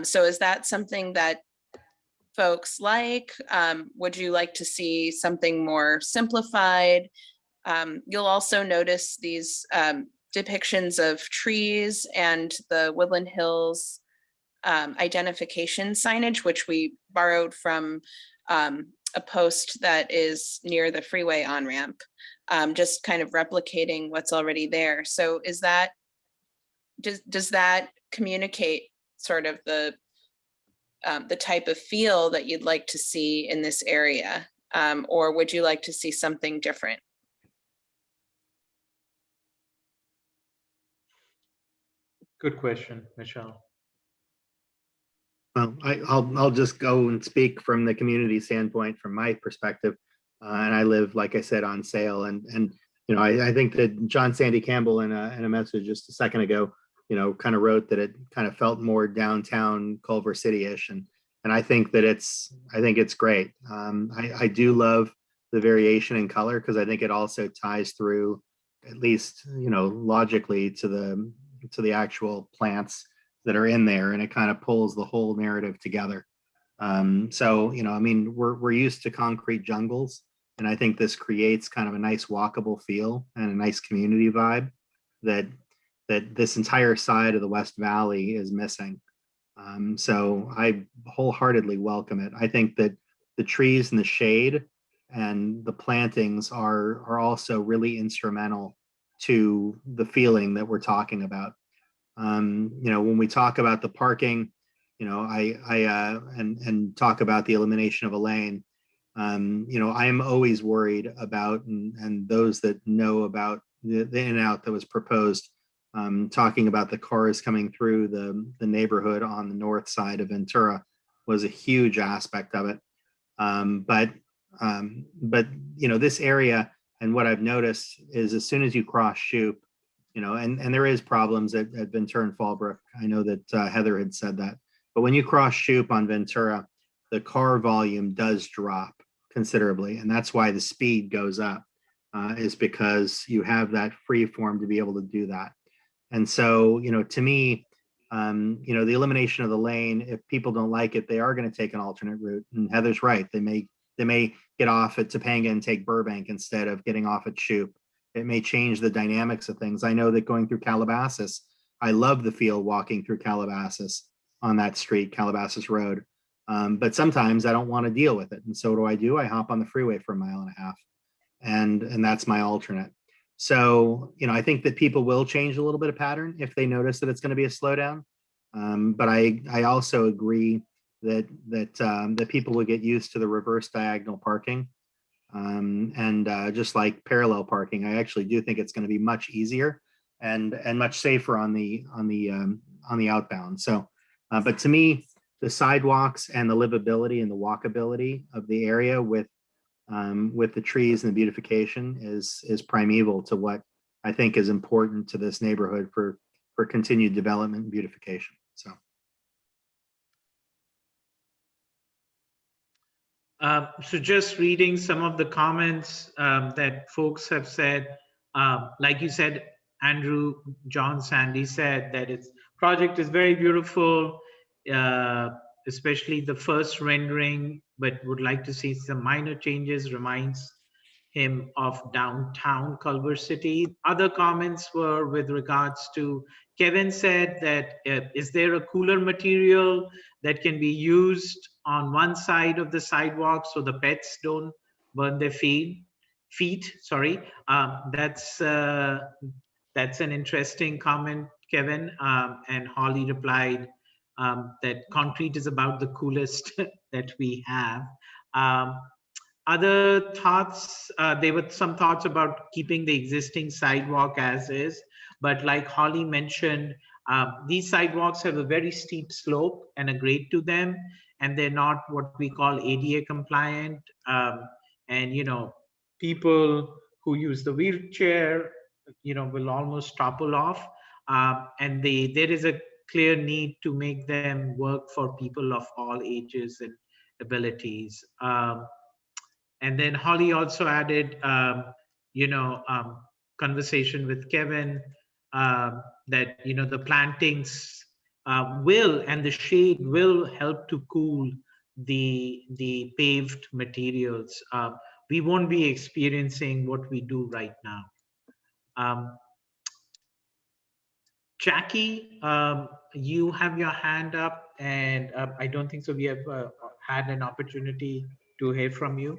So is that something that folks like? Would you like to see something more simplified? You'll also notice these depictions of trees and the Woodland Hills identification signage, which we borrowed from a post that is near the freeway on-ramp, just kind of replicating what's already there. So is that, does that communicate sort of the type of feel that you'd like to see in this area? Or would you like to see something different? Good question, Michelle. Well, I'll just go and speak from the community standpoint, from my perspective. And I live, like I said, on Sale, and you know, I think that John Sandy Campbell in a message just a second ago, you know, kind of wrote that it kind of felt more downtown Culver City-ish, and I think that I think it's great. I do love the variation in color because I think it also ties through, at least, you know, logically to the actual plants that are in there, and it kind of pulls the whole narrative together. So, you know, I mean, we're used to concrete jungles, and I think this creates kind of a nice walkable feel and a nice community vibe that this entire side of the West Valley is missing. So I wholeheartedly welcome it. I think that the trees and the shade and the plantings are also really instrumental to the feeling that we're talking about. You know, when we talk about the parking, you know, and talk about the elimination of a lane, you know, I am always worried about, and those that know about the in and out that was proposed, talking about the cars coming through the neighborhood on the north side of Ventura was a huge aspect of it. But you know, this area, and what I've noticed is as soon as you cross Shoup, you know, and there is problems at Ventura and Fallbrook. I know that Heather had said that, but when you cross Shoup on Ventura, the car volume does drop considerably, and that's why the speed goes up, is because you have that free form to be able to do that. And so, you know, to me, you know, the elimination of the lane, if people don't like it, they are going to take an alternate route. And Heather's right; they may get off at Topanga and take Burbank instead of getting off at Shoup. It may change the dynamics of things. I know that going through Calabasas, I love the feel walking through Calabasas on that street, Calabasas Road. But sometimes I don't want to deal with it. And so what do? I hop on the freeway for a mile and a half, and that's my alternate. So, you know, I think that people will change a little bit of pattern if they notice that it's going to be a slowdown. But I also agree that people will get used to the reverse diagonal parking. And just like parallel parking, I actually do think it's going to be much easier and much safer on the outbound. So, but to me, the sidewalks and the livability and the walkability of the area with the trees and the beautification is primeval to what I think is important to this neighborhood for continued development and beautification. So. So just reading some of the comments that folks have said, like you said, Andrew, John Sandy said that its project is very beautiful, especially the first rendering, but would like to see some minor changes, reminds him of downtown Culver City. Other comments were with regards to, Kevin said that, is there a cooler material that can be used on one side of the sidewalk so the pets don't burn their feet? Sorry, that's an interesting comment, Kevin. And Holly replied that concrete is about the coolest that we have. Other thoughts, there were some thoughts about keeping the existing sidewalk as is, but like Holly mentioned, these sidewalks have a very steep slope and a grade to them, and they're not what we call ADA compliant. And, you know, people who use the wheelchair, you know, will almost topple off. And there is a clear need to make them work for people of all ages and abilities. And then Holly also added, you know, conversation with Kevin that, you know, the plantings will, and the shade will help to cool the paved materials. We won't be experiencing what we do right now. Jackie, you have your hand up, and I don't think so we have had an opportunity to hear from you.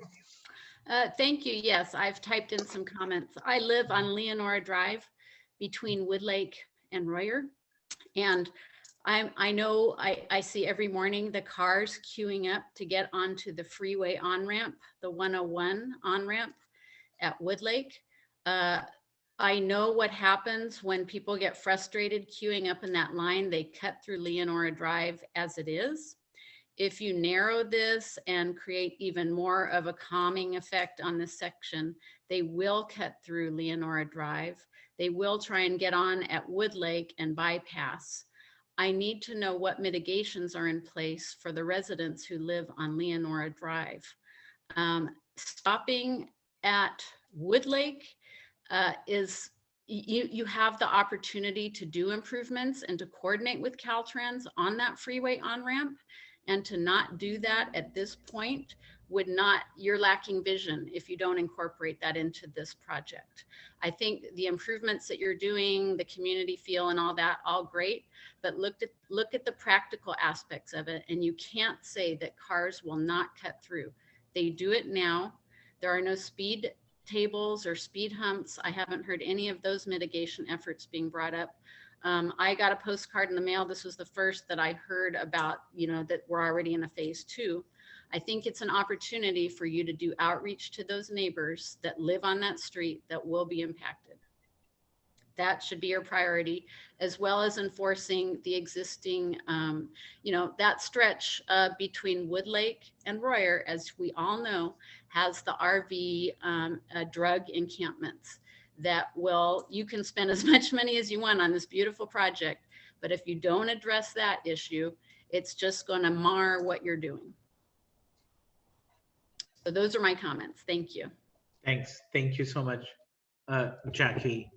Thank you. Yes, I've typed in some comments. I live on Leonora Drive between Woodlake and Royer. And I know I see every morning the cars queuing up to get onto the freeway on-ramp, the 101 on-ramp at Woodlake. I know what happens when people get frustrated queuing up in that line. They cut through Leonora Drive as it is. if you narrow this and create even more of a calming effect on this section, they will cut through Leonora Drive. They will try and get on at Woodlake and bypass. I need to know what mitigations are in place for the residents who live on Leonora Drive. Stopping at Woodlake is, you have the opportunity to do improvements and to coordinate with Caltrans on that freeway on-ramp, and to not do that at this point would not, you're lacking vision if you don't incorporate that into this project. I think the improvements that you're doing, the community feel and all that, all great, but look at the practical aspects of it, and you can't say that cars will not cut through. They do it now. There are no speed tables or speed humps. I haven't heard any of those mitigation efforts being brought up. I got a postcard in the mail. This was the first that I heard about, that we're already in a phase 2. I think it's an opportunity for you to do outreach to those neighbors that live on that street that will be impacted. That should be your priority, as well as enforcing the existing, that stretch between Woodlake and Royer, as we all know, has the RV drug encampments that you can spend as much money as you want on this beautiful project, but if you don't address that issue, it's just going to mar what you're doing. So those are my comments. Thank you. Thanks. Thank you so much, Jackie.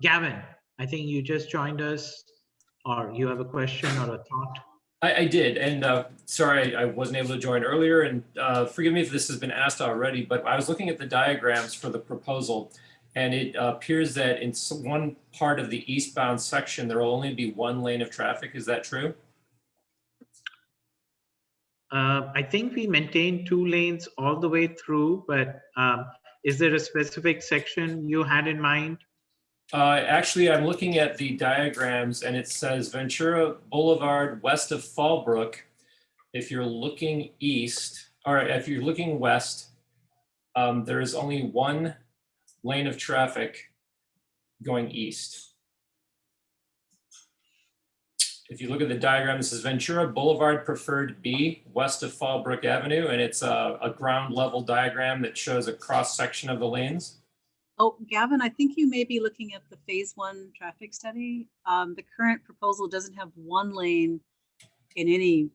Gavin, I think you just joined us, or you have a question or a thought? I did, and sorry I wasn't able to join earlier, and forgive me if this has been asked already, but I was looking at the diagrams for the proposal, and it appears that in one part of the eastbound section, there will only be one lane of traffic. Is that true? I think we maintain 2 lanes all the way through, but is there a specific section you had in mind? Actually, I'm looking at the diagrams, and it says Ventura Boulevard west of Fallbrook. If you're looking east, or if you're looking west, there is only one lane of traffic going east. If you look at the diagram, this is Ventura Boulevard Preferred B, west of Fallbrook Avenue, and it's a ground level diagram that shows a cross section of the lanes. Oh, Gavin, I think you may be looking at the phase 1 traffic study. The current proposal doesn't have 1 lane in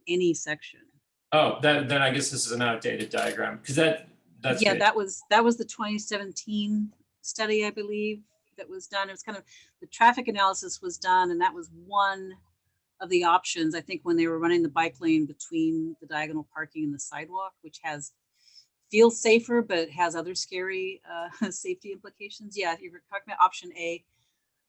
any section. Oh, then I guess this is an outdated diagram, because that's yeah, good. that was the 2017 study, I believe, that was done. It was kind of, the traffic analysis was done, and that was one of the options, I think, when they were running the bike lane between the diagonal parking and the sidewalk, which feels safer, but has other scary safety implications. Yeah, if you're talking about option A,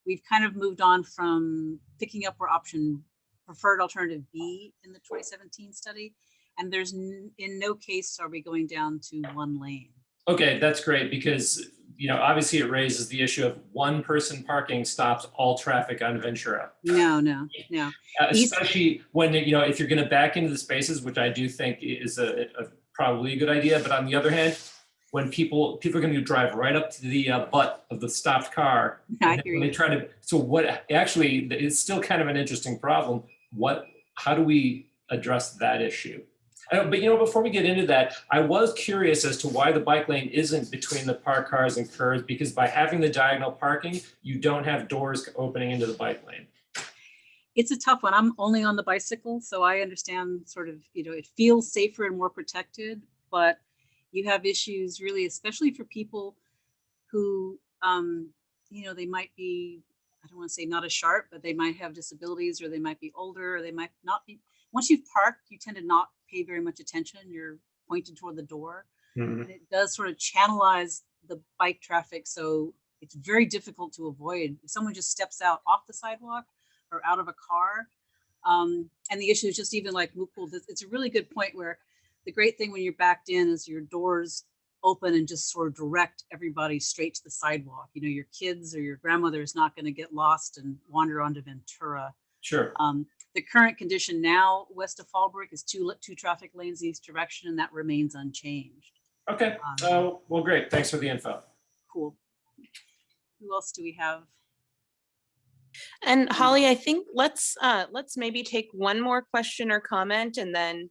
we've kind of moved on from picking up where option preferred alternative B in the 2017 study. And there's in no case are we going down to 1 lane. Okay, that's great, because obviously it raises the issue of one person parking stops all traffic on Ventura. No. Especially when, if you're going to back into the spaces, which I do think is a probably a good idea. But on the other hand, when people are going to drive right up to the butt of the stopped car, and when they try to, so what actually, it's still kind of an interesting problem. How do we address that issue? But before we get into that, I was curious as to why the bike lane isn't between the parked cars and curbs, because by having the diagonal parking, you don't have doors opening into the bike lane. It's a tough one. I'm only on the bicycle, so I understand sort of, it feels safer and more protected, but you have issues really, especially for people who, they might be, I don't want to say not as sharp, but they might have disabilities, or they might be older, or they might not be. Once you've parked, you tend to not pay very much attention. You're pointed toward the door. Mm-hmm. And it does sort of channelize the bike traffic. So it's very difficult to avoid. If someone just steps out off the sidewalk or out of a car. And the issue is just even like Mukul, it's a really good point where the great thing when you're backed in is your doors open and just sort of direct everybody straight to the sidewalk. Your kids or your grandmother is not going to get lost and wander onto Ventura. Sure. The current condition now west of Fallbrook is two traffic lanes each direction, and that remains unchanged. Okay. Well, great. Thanks for the info. Cool. Who else do we have? And Holly, I think let's maybe take one more question or comment, and then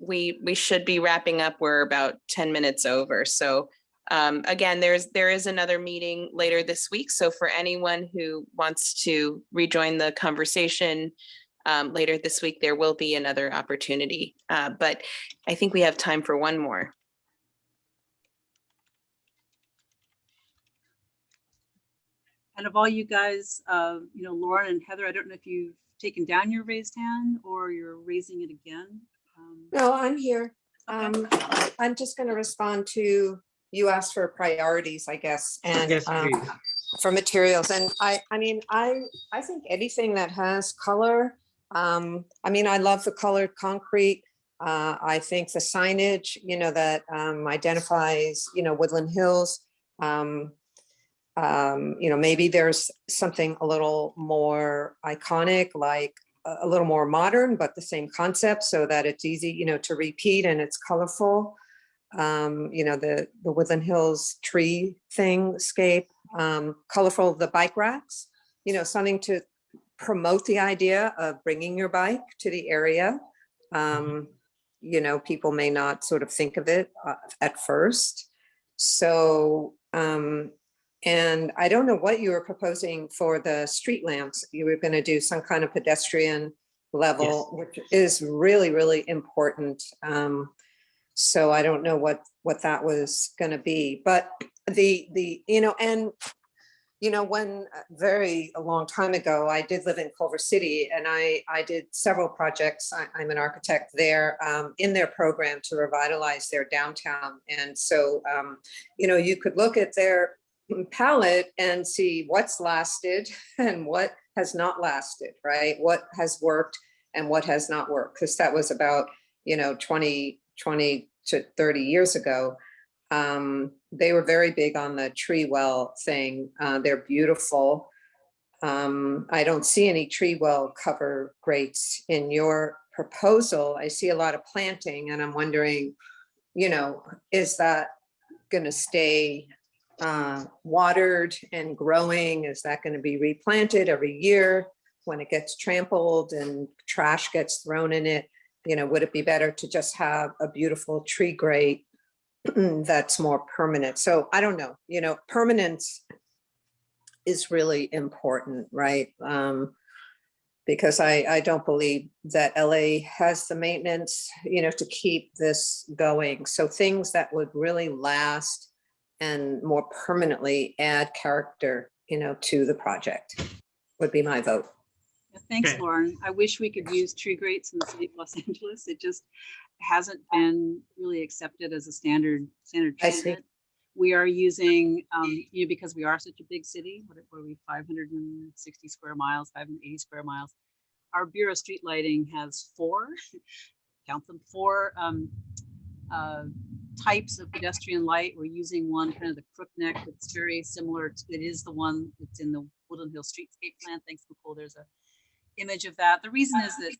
we should be wrapping up. We're about 10 minutes over. So again, there is another meeting later this week. So for anyone who wants to rejoin the conversation later this week, there will be another opportunity. But I think we have time for one more. And of all you guys, you know, Lauren and Heather, I don't know if you've taken down your raised hand or you're raising it again. No, I'm here. Okay. I'm just going to respond to, you asked for priorities, I guess, and Yes, please. for materials. And I mean, I think anything that has color, I mean, I love the colored concrete. I think the signage, you know, that identifies, you know, Woodland Hills. You know, maybe there's something a little more iconic, like a little more modern, but the same concept, so that it's easy, you know, to repeat and it's colorful. You know, the Woodland Hills tree thing scape, colorful, the bike racks, you know, something to promote the idea of bringing your bike to the area. You know, people may not sort of think of it at first. So, and I don't know what you were proposing for the street lamps. You were going to do some kind of pedestrian level, which is really, really important. So I don't know what that was going to be, but the you know, and you know, when a long time ago, I did live in Culver City, and I did several projects. I'm an architect there, in their program to revitalize their downtown. And so, you know, you could look at their palette and see what's lasted and what has not lasted, right? What has worked and what has not worked, because that was about, you know, 20 to 30 years ago. They were very big on the tree well thing. They're beautiful. I don't see any tree well cover grates in your proposal. I see a lot of planting, and I'm wondering, you know, is that going to stay watered and growing? Is that going to be replanted every year when it gets trampled and trash gets thrown in it? You know, would it be better to just have a beautiful tree grate that's more permanent? So I don't know, you know, permanence is really important, right? Because I don't believe that LA has the maintenance, you know, to keep this going. So things that would really last and more permanently add character, you know, to the project would be my vote. Yeah, thanks, Okay. Lauren. I wish we could use tree grates in the city of Los Angeles. It just hasn't been really accepted as a standard I see. treatment. We are using, you know, because we are such a big city, what are we, 560 square miles, 580 square miles. Our Bureau of Street Lighting has four, count them, four types of pedestrian light. We're using one, kind of the crook neck, that's very similar to, it is the one that's in the Woodland Hill Streetscape plan. Thanks, Nicole. There's a image of that. The reason is that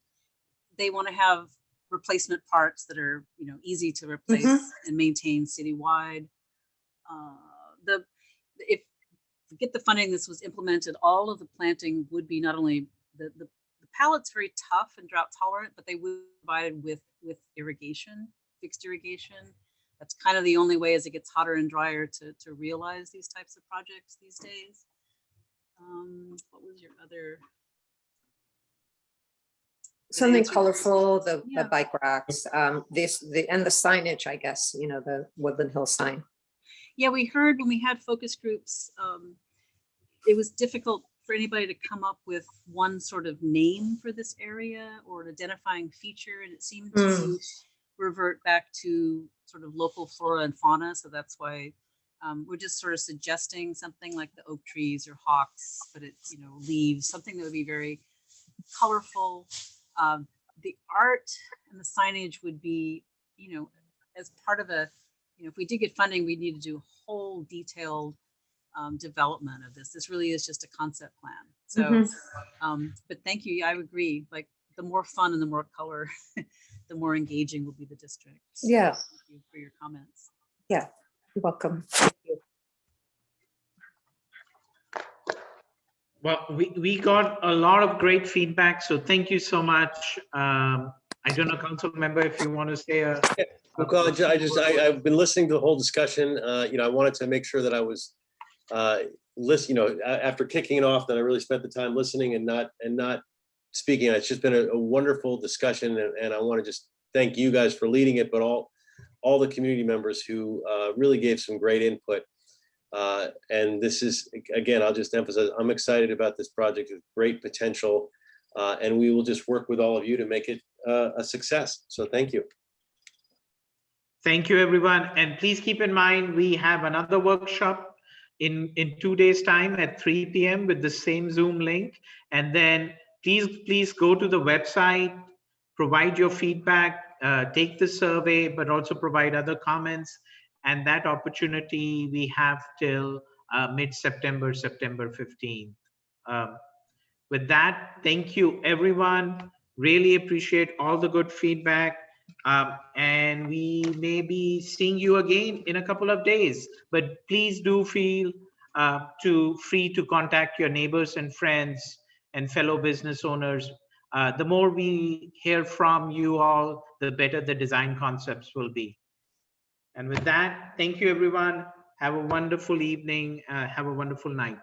they want to have replacement parts that are, you know, easy to replace and maintain citywide. If we get the funding, this was implemented, all of the planting would be not only the pallet's very tough and drought tolerant, but they would be provided with irrigation, fixed irrigation. That's kind of the only way as it gets hotter and drier to realize these types of projects these days. What was your other? Something colorful, the bike racks, and the signage, I guess, you know, the Woodland Hill sign. Yeah, we heard when we had focus groups, it was difficult for anybody to come up with one sort of name for this area or an identifying feature, and it seemed to revert back to sort of local flora and fauna. So that's why we're just sort of suggesting something like the oak trees or hawks, but it's, you know, leaves, something that would be very colorful. The art and the signage would be, you know, as part of a, you know, if we did get funding, we need to do a whole detailed development of this. This really is just a concept plan. So, but thank you. I would agree. Like the more fun and the more color, the more engaging will be the district. So Yeah. Thank you for your comments. Yeah, you're welcome. Thank you. Well, we got a lot of great feedback, so thank you so much. I don't know, council member, if you want to say I've been listening to the whole discussion. I wanted to make sure that I was after kicking it off, that I really spent the time listening and not speaking. It's just been a wonderful discussion, and I want to just thank you guys for leading it, but all the community members who really gave some great input. And this is, again, I'll just emphasize, I'm excited about this project with great potential, and we will just work with all of you to make it a success. So thank you. Thank you, everyone. And please keep in mind, we have another workshop in 2 days' time at 3 p.m. with the same Zoom link. And then please go to the website, provide your feedback, take the survey, but also provide other comments. And that opportunity we have till mid-September, September 15th. With that, thank you, everyone. Really appreciate all the good feedback. And we may be seeing you again in a couple of days, but please do feel free to contact your neighbors and friends and fellow business owners. The more we hear from you all, the better the design concepts will be. And with that, thank you, everyone. Have a wonderful evening. Have a wonderful night.